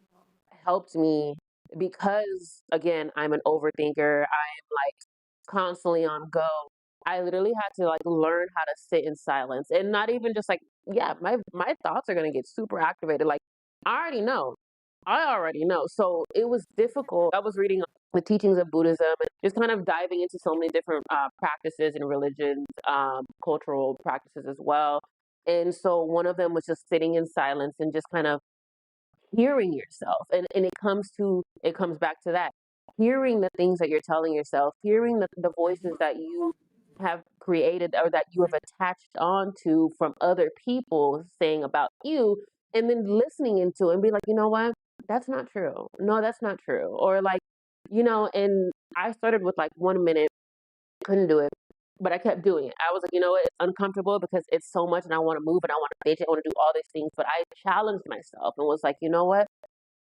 helped me because again, I'm an overthinker. constantly on go, I literally had to like learn how to sit in silence and not even just like, yeah, my thoughts are gonna get super activated. Like I already know. I already know. So it was difficult. I was reading the teachings of Buddhism and just kind of diving into so many different practices and religions, cultural practices as well. And so one of them was just sitting in silence and just kind of hearing yourself. And it comes back to that. Hearing the things that you're telling yourself, hearing the voices that you have created or that you have attached onto from other people saying about you, and then listening into it and be like, you know what? That's not true. No, that's not true. Or like, and I started with like 1 minute, couldn't do it. But I kept doing it. I was like, you know what? It's uncomfortable because it's so much and I want to move and I want to bitch. I want to do all these things. But I challenged myself and was like, you know what?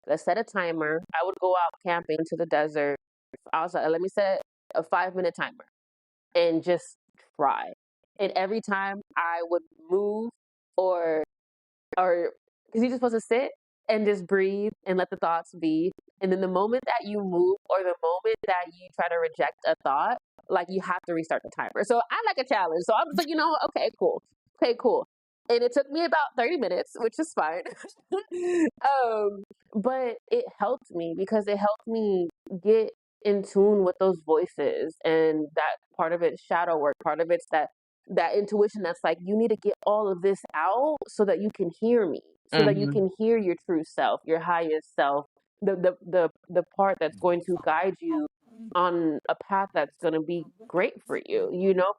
Let's set a timer. I would go out camping to the desert. I was like, let me set a 5 minute timer and just try. And every time I would move or or because you're just supposed to sit and just breathe and let the thoughts be. And then the moment that you move or the moment that you try to reject a thought, like you have to restart the timer. So I like a challenge. So I'm just like, you know what? Okay, cool. Okay, cool. And it took me about 30 minutes, which is fine. But it helped me because it helped me get in tune with those voices. And that part of it's shadow work, part of it's that intuition that's like you need to get all of this out so that you can hear me, so that you Mhm. can hear your true self, your highest self, the part that's going to guide you on a path that's going to be great for you,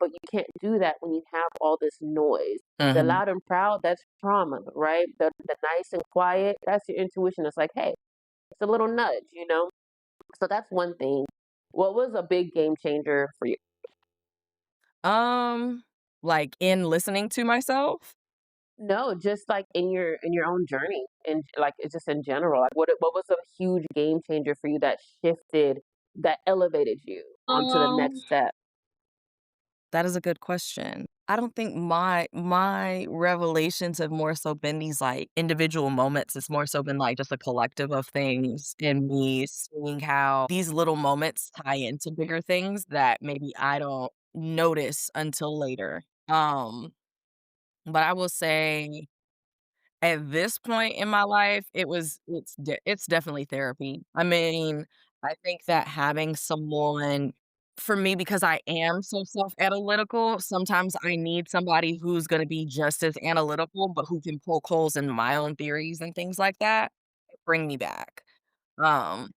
but you can't do that when you have all this noise. The Mhm. loud and proud, that's trauma, right? The nice and quiet, that's your intuition. It's like, hey, it's a little nudge. So that's one thing. What was a big game changer for you? Um, like, in listening to myself? No, just like in your own journey, and like it's just in general. Like what was a huge game changer for you that shifted, that elevated you onto the Um, next step? that is a good question. I don't think my revelations have more so been these, like, individual moments. It's more so been, like, just a collective of things and me seeing how these little moments tie into bigger things that maybe I don't notice until later. But I will say at this point in my life, it's definitely therapy. I mean, I think that having someone for me, because I am so self-analytical, sometimes I need somebody who's gonna be just as analytical, but who can poke holes in my own theories and things like that, bring me back. Um,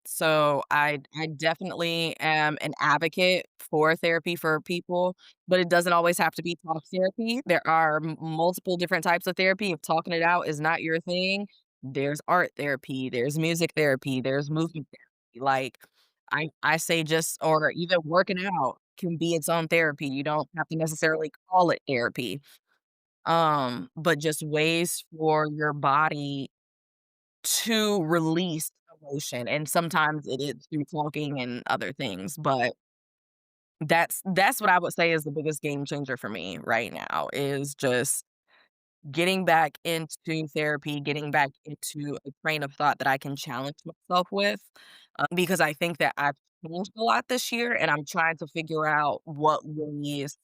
so I definitely am an advocate for therapy for people, but it doesn't always have to be talk therapy. There are multiple different types of therapy. If talking it out is not your thing, there's art therapy, there's music therapy, there's movement therapy. Like I say just or even working out can be its own therapy. You don't have to necessarily call it therapy. But just ways for your body to release emotion, and sometimes it is through talking and other things, but that's what I would say is the biggest game changer for me right now, is just getting back into therapy, getting back into a train of thought that I can challenge myself with, because I think that I've changed a lot this year, and I'm trying to figure out what ways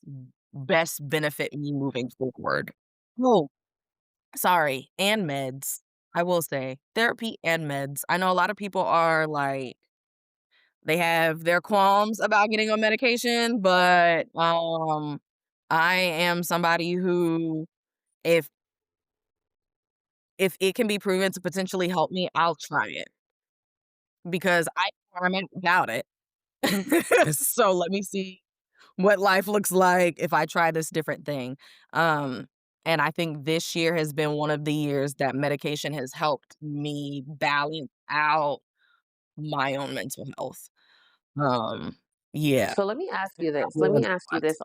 best benefit me moving forward. Oh, sorry, and meds. I will say, therapy and meds. I know a lot of people are like they have their qualms about getting on medication, but, I am somebody who if if it can be proven to potentially help me, I'll try it because I know where I'm at without it. So let me see what life looks like if I try this different thing. Um, and I think this year has been one of the years that medication has helped me balance out my own mental health. Um, yeah, So let me ask you that this. Let me was ask a you lot. this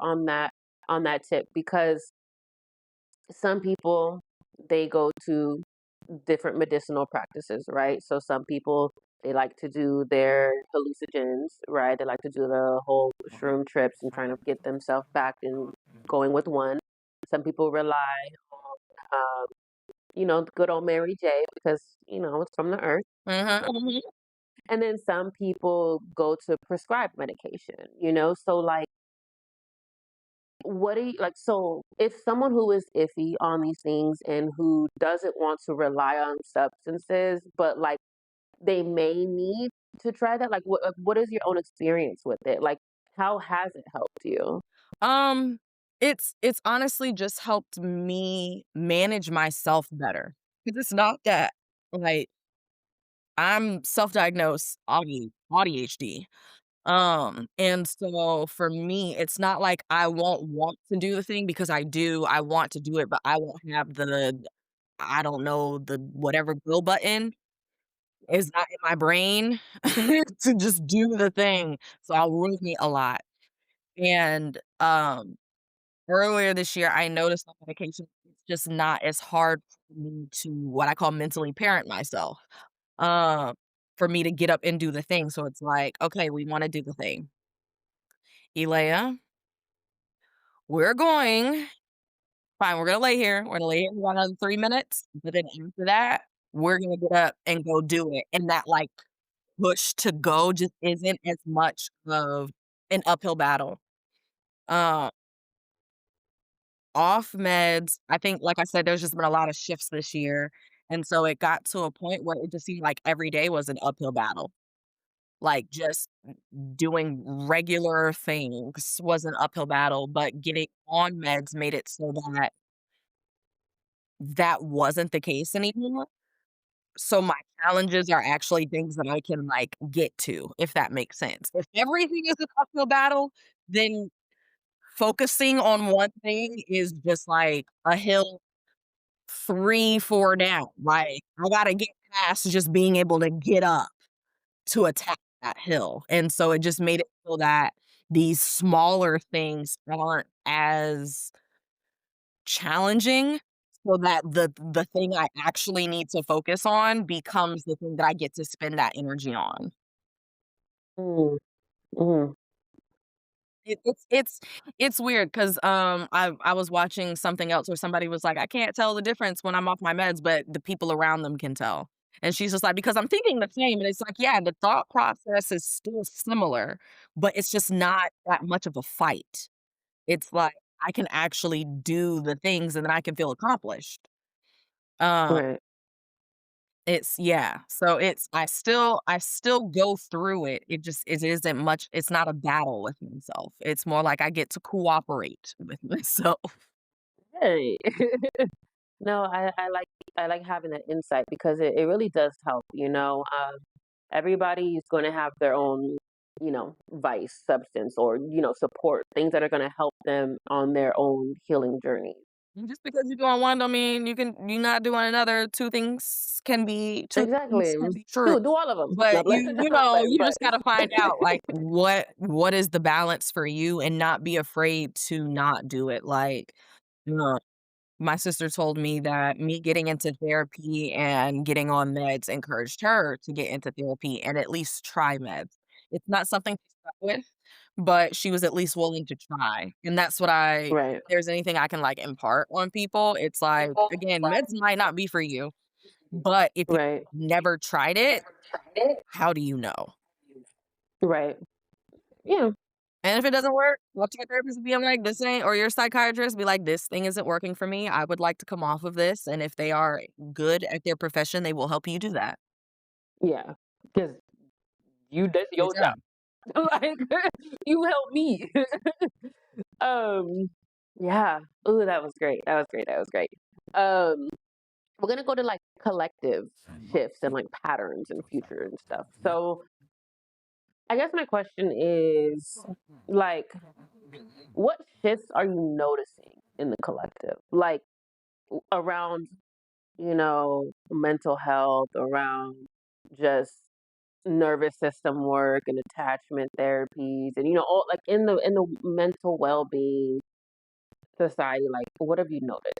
on that tip because some people, they go to different medicinal practices, right? So some people, they like to do their hallucinogens, right? They like to do the whole shroom trips and trying to get themselves back and going with one. Some people rely on, the good old Mary J because it's from the earth. Mhm, mhm. And then some people go to prescribed medication, you know? So, like, what do you like? So, if someone who is iffy on these things and who doesn't want to rely on substances, but like they may need to try that, like, what is your own experience with it? Like, how has it helped you? Um, it's honestly just helped me manage myself better. 'Cause it's not that, like, I'm self-diagnosed ADHD. And so for me, it's not like I won't want to do the thing because I do. I want to do it, but I won't have the I don't know, the whatever go button is not in my brain to just do the thing. So I'll ruminate a lot. And earlier this year, I noticed on medication, it's just not as hard for me to what I call mentally parent myself. Um, for me to get up and do the thing. So it's like, okay, we want to do the thing. Elaya, we're going. Fine, we're gonna lay here. We're gonna lay here for another 3 minutes, but then after that, we're gonna get up and go do it. And that like push to go just isn't as much of an uphill battle. Uh, Off meds, I think, like I said, there's just been a lot of shifts this year. And so it got to a point where it just seemed like every day was an uphill battle. Like just doing regular things was an uphill battle, but getting on meds made it so that that wasn't the case anymore. So my challenges are actually things that I can, like, get to, if that makes sense. If everything is an uphill battle, then focusing on one thing is just like a hill 3, 4 down. Like, I gotta get past just being able to get up to attack that hill, and so it just made it so that these smaller things aren't as challenging so that the thing I actually need to focus on becomes the thing that I get to spend that energy on. Mm, mhm. It's weird 'cause, I was watching something else where somebody was like, "I can't tell the difference when I'm off my meds, but the people around them can tell." And she's just like, "Because I'm thinking the same," and it's like, yeah, the thought process is still similar, but it's just not that much of a fight. It's like, I can actually do the things and then I can feel accomplished. Um Right. It's yeah. So it's I still go through it. It isn't much it's not a battle with myself. It's more like I get to cooperate with myself. Hey. No, I like having that insight because it really does help, you know. Everybody is going to have their own, you know, vice, substance, or, you know, support, things that are going to help them on their own healing journey. And just because you're doing one don't mean you're not doing another. Two things Exactly. can be true. Do all of them. No, But I'm playing. you I'm know, playing, you but just gotta find out like what is the balance for you and not be afraid to not do it. Like, my sister told me that me getting into therapy and getting on meds encouraged her to get into therapy and at least try meds. It's not something she stuck with, but she was at least willing to try. And that's what I right, if there's anything I can like impart on people, it's like, again, meds might not be for you, but if you've right, never tried it, how do you know? right. Yeah, And if it doesn't work, talk to your therapist and be like, this ain't, or your psychiatrist, be like, this thing isn't working for me. I would like to come off of this. And if they are good at their profession, they will help you do that. yeah. Because that's Good your job. job. Like, you help me. um, yeah. Ooh, that was great. That was great. That was great. Um, we're gonna go to like collective shifts and like patterns and future and stuff. So I guess my question is like, what shifts are you noticing in the collective? Like around, you know, mental health, around just nervous system work and attachment therapies and, you know, all like in the mental well-being society, like what have you noticed?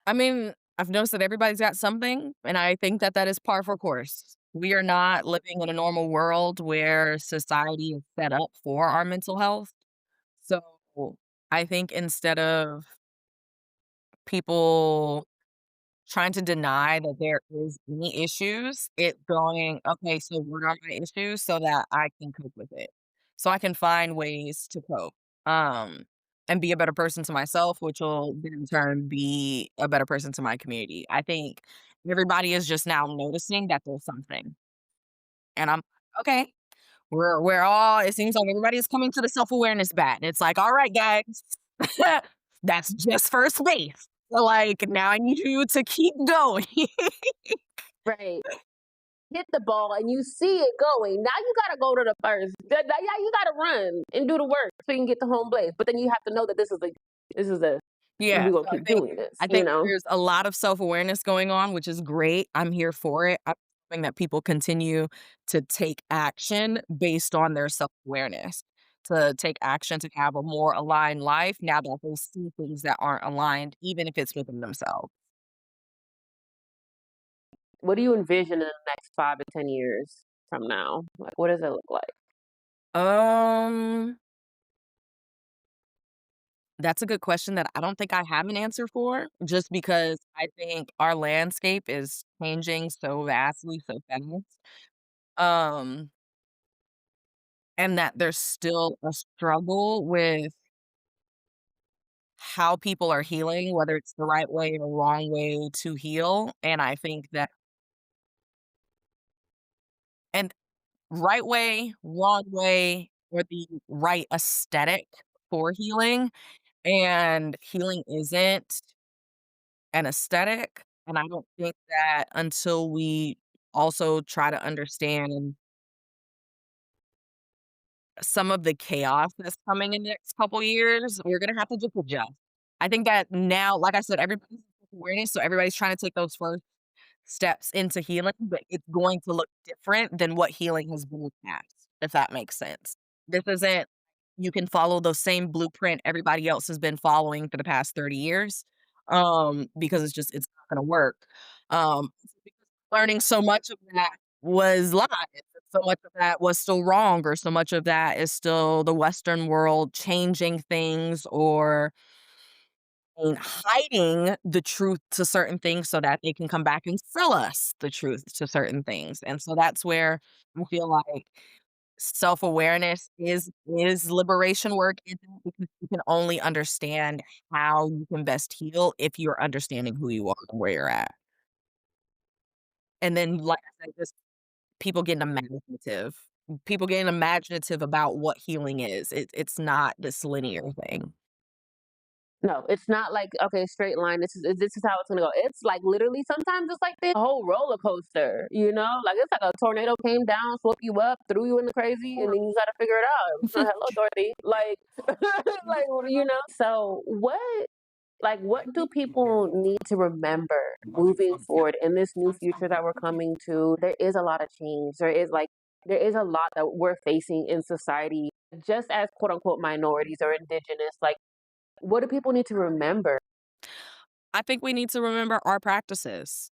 I mean, I've noticed that everybody's got something, and I think that that is par for course. We are not living in a normal world where society is set up for our mental health. So I think instead of people trying to deny that there is any issues. It's going, okay, so what are my issues so that I can cope with it. So I can find ways to cope. Um, and be a better person to myself, which will then in turn be a better person to my community. I think everybody is just now noticing that there's something. And I'm okay. We're all it seems like everybody's coming to the self-awareness bat. And it's like, all right, guys, that's just first base. So like now I need you to keep going. Right. Hit the ball and you see it going. Now you gotta go to the first. Now you gotta run and do the work so you can get the home base. But then you have to know that this is a Yeah, we're gonna so keep doing this, I you think know? there's a lot of self-awareness going on, which is great. I'm here for it. I'm hoping that people continue to take action based on their self-awareness, to take action to have a more aligned life now that they see things that aren't aligned, even if it's within themselves. What do you envision in the next 5 to 10 years from now? Like, what does it look like? Um, that's a good question that I don't think I have an answer for, just because I think our landscape is changing so vastly, so fast. Um, and that there's still a struggle with how people are healing, whether it's the right way or wrong way to heal. And I think that and right way, wrong way, or the right aesthetic for healing. And healing isn't an aesthetic. And I don't think that until we also try to understand some of the chaos that's coming in the next couple years, we're gonna have to just adjust. I think that now, like I said, everybody's awareness, so everybody's trying to take those first steps into healing, but it's going to look different than what healing has been in the past, if that makes sense. This isn't you can follow the same blueprint everybody else has been following for the past 30 years, because it's not gonna work. Because learning so much of that was lies, so much of that was still wrong, or so much of that is still the Western world changing things or hiding the truth to certain things so that they can come back and sell us the truth to certain things. And so that's where I feel like self-awareness is liberation work in that, because you can only understand how you can best heal if you're understanding who you are and where you're at. And then, like I said, just people getting imaginative. People getting imaginative about what healing is. It's not this linear thing. No, it's not like, okay, straight line. This is how it's gonna go. It's like literally sometimes it's like the whole roller coaster, you know? Like it's like a tornado came down, swept you up, threw you in the crazy, and then you gotta figure it out. Hello, Dorothy. Like like So what do people need to remember moving forward in this new future that we're coming to? There is a lot of change. There is a lot that we're facing in society just as quote unquote minorities or indigenous. Like what do people need to remember? I think we need to remember our practices.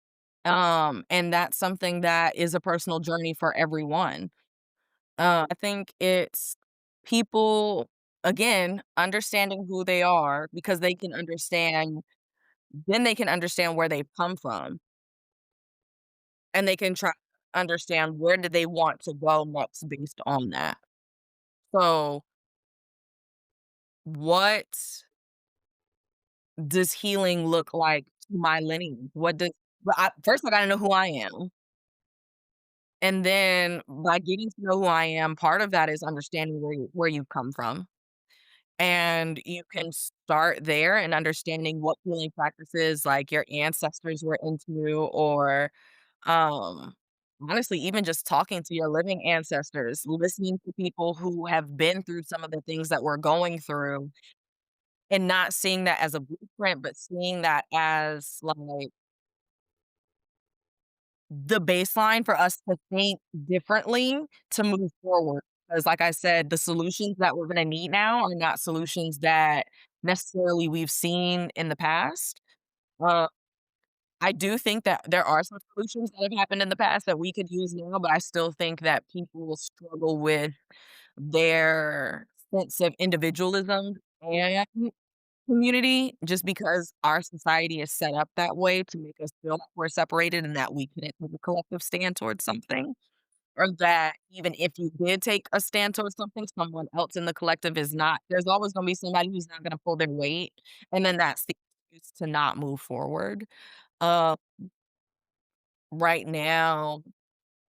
And that's something that is a personal journey for everyone. I think it's people, again, understanding who they are because then they can understand where they've come from, and they can try to understand where do they want to go next based on that. So, what does healing look like to my lineage? First I gotta know who I am. And then by getting to know who I am, part of that is understanding where you come from. And you can start there and understanding what healing practices like your ancestors were into, or um honestly, even just talking to your living ancestors, listening to people who have been through some of the things that we're going through, and not seeing that as a blueprint, but seeing that as like the baseline for us to think differently to move forward. Because like I said, the solutions that we're gonna need now are not solutions that necessarily we've seen in the past. Uh, I do think that there are some solutions that have happened in the past that we could use now, but I still think that people will struggle with their sense of individualism and community just because our society is set up that way to make us feel like we're separated and that we couldn't take a collective stand towards something. Or that even if you did take a stand towards something, someone else in the collective is not, there's always gonna be somebody who's not gonna pull their weight, and then that's the excuse to not move forward. Uh, right now,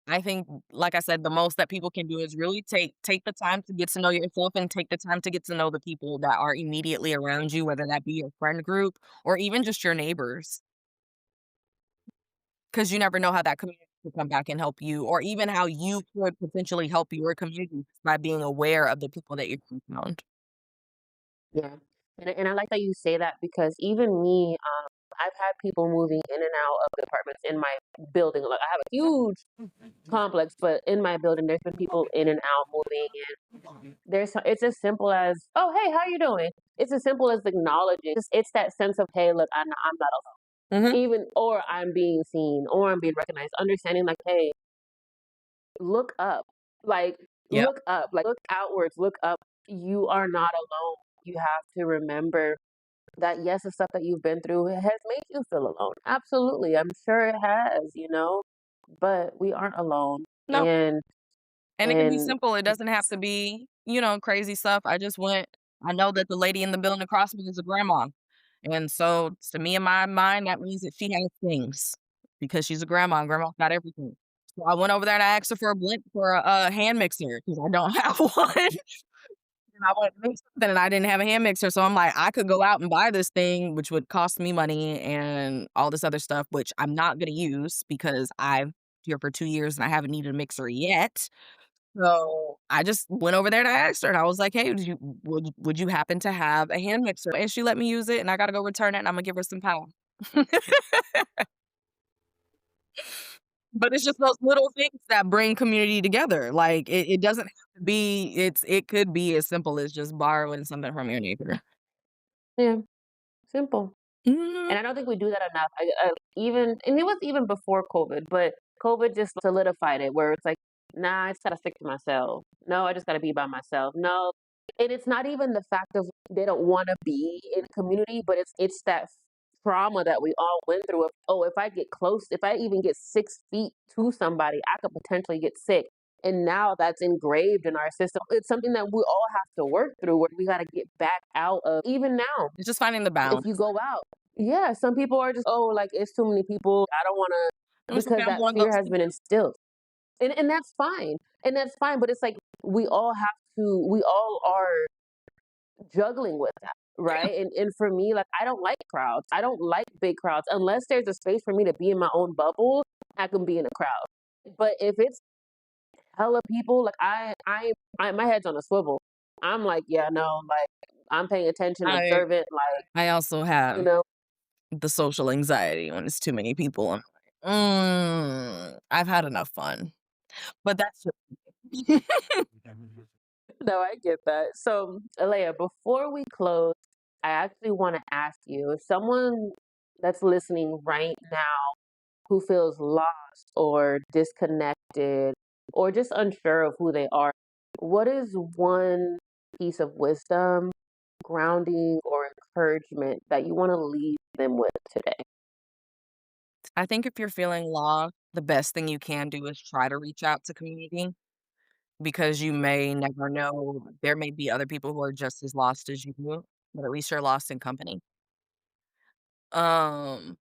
I think, like I said, the most that people can do is really take the time to get to know yourself and take the time to get to know the people that are immediately around you, whether that be your friend group or even just your neighbors. Because you never know how that community could come back and help you, or even how you could potentially help your community by being aware of the people that you're around. Yeah. And I like that you say that because even me, I've had people moving in and out of the apartments in my building. Like I have a huge complex, but in my building, there's been people in and out moving, and it's as simple as, oh hey, how you doing? It's as simple as acknowledging. It's that sense of, hey, look, I'm not Mhm. alone. Even or I'm being seen or I'm being recognized. Understanding like, hey, look up, like Yep. look up, like look outwards, look up. You are not alone. You have to remember that yes, the stuff that you've been through has made you feel alone. Absolutely. I'm sure it has, but we aren't alone. No, And and it can be and simple, it doesn't have to be, crazy stuff. I know that the lady in the building across me is a grandma, and so to me, in my mind, that means that she has things because she's a grandma, and grandma's got everything. So I went over there and I asked her for a hand mixer because I don't have one. And I wanted to make something and I didn't have a hand mixer, so I'm like, I could go out and buy this thing, which would cost me money and all this other stuff, which I'm not gonna use because I've here for 2 years and I haven't needed a mixer yet. So, I just went over there and I asked her and I was like, "Hey, would you happen to have a hand mixer?" And she let me use it and I gotta go return it and Imma give her some power. But it's just those little things that bring community together, like, it doesn't have to be it could be as simple as just borrowing something from your neighbor. yeah, simple. Mhm. And I don't think we do that enough. Even and it was even before COVID, but COVID just solidified it where it's like, nah, I just gotta stick to myself. No, I just gotta be by myself. No. And it's not even the fact of they don't wanna be in community, but it's that trauma that we all went through of, oh, if I get close, if I even get 6 feet to somebody, I could potentially get sick. And now that's engraved in our system. It's something that we all have to work through where we gotta get back out of even now It's just finding the if you balance. go out. Yeah, some people are just, oh, like it's too many people. I don't want to, And it's okay, because I'm that one of fear those has been people. instilled. And that's fine. And that's fine. But it's like we all are juggling with that. Yeah, Right. And for me, like, I don't like crowds. I don't like big crowds unless there's a space for me to be in my own bubble. I can be in a crowd. But if it's hella people, like my head's on a swivel. I'm like, yeah, no, like I'm paying attention, I observant, like, I also you have know, the social anxiety when it's too many people. I'm like, I've had enough fun." But that's just No, I get that. So, Alea, before we close, I actually want to ask you if someone that's listening right now who feels lost or disconnected or just unsure of who they are, what is one piece of wisdom, grounding, or encouragement that you want to leave them with today? I think if you're feeling lost, the best thing you can do is try to reach out to community because you may never know. There may be other people who are just as lost as you, but at least you're lost in company. Um,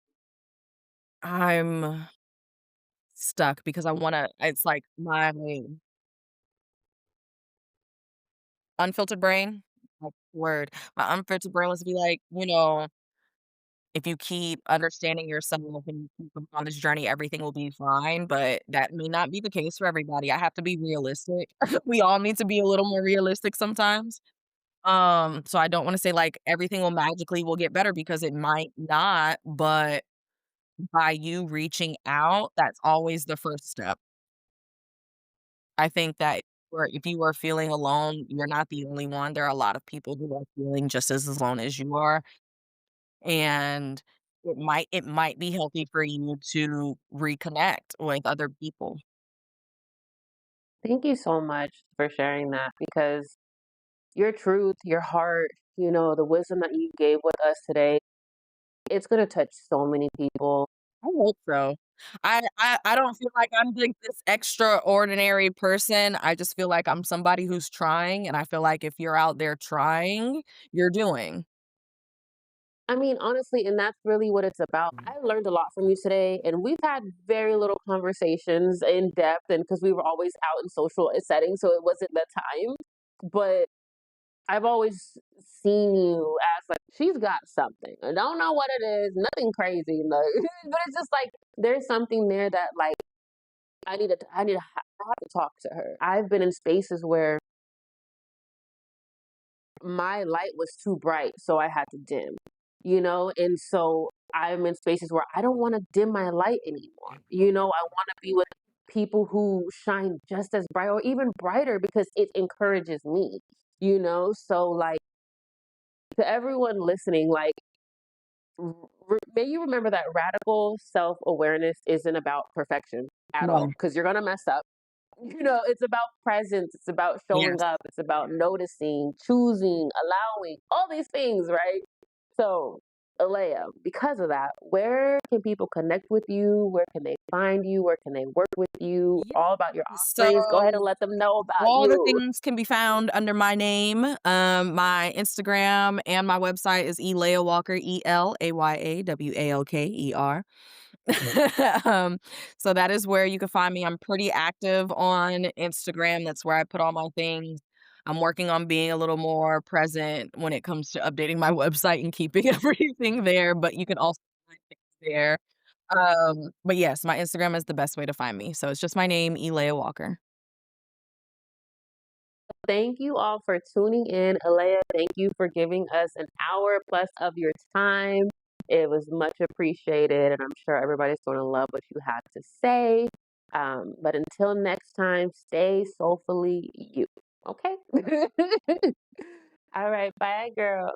I'm stuck because it's like my unfiltered brain, word, my unfiltered brain wants to be like, if you keep understanding yourself and you keep on this journey, everything will be fine, but that may not be the case for everybody. I have to be realistic. We all need to be a little more realistic sometimes. So I don't wanna say, like, everything will get better because it might not, but by you reaching out, that's always the first step. I think that if you are feeling alone, you're not the only one. There are a lot of people who are feeling just as alone as you are. And it might be healthy for you to reconnect with other people. Thank you so much for sharing that because your truth, your heart, the wisdom that you gave with us today, it's going to touch so many people. I hope so. I don't feel like I'm like this extraordinary person. I just feel like I'm somebody who's trying, and I feel like if you're out there trying, you're doing. I mean, honestly, and that's really what it's about. I learned a lot from you today, and we've had very little conversations in depth, and because we were always out in social settings, so it wasn't the time. But I've always seen you as like she's got something. I don't know what it is, nothing crazy, like, but it's just like there's something there that like I have to talk to her. I've been in spaces where my light was too bright, so I had to dim, and so I'm in spaces where I don't want to dim my light anymore. I want to be with people who shine just as bright or even brighter because it encourages me, so like to everyone listening, like may you remember that radical self-awareness isn't about perfection at all No. because you're going to mess up. It's about presence, it's about showing Yes. up, it's about noticing, choosing, allowing, all these things, right? So, Alea, because of that, where can people connect with you? Where can they find you? Where can they work with you? Yeah. All about your offerings. Go ahead and So let them know about all the you. things can be found under my name. My Instagram and my website is Elaya Walker, ELAYAWALKER. Um, so that is where you can find me. I'm pretty active on Instagram. That's where I put all my things. I'm working on being a little more present when it comes to updating my website and keeping everything there, but you can also find things there. But yes, my Instagram is the best way to find me. So it's just my name, Elaya Walker. Thank you all for tuning in. Alea, thank you for giving us an hour plus of your time. It was much appreciated, and I'm sure everybody's going to love what you had to say. But until next time, stay soulfully you. Okay? All right. Bye, girl.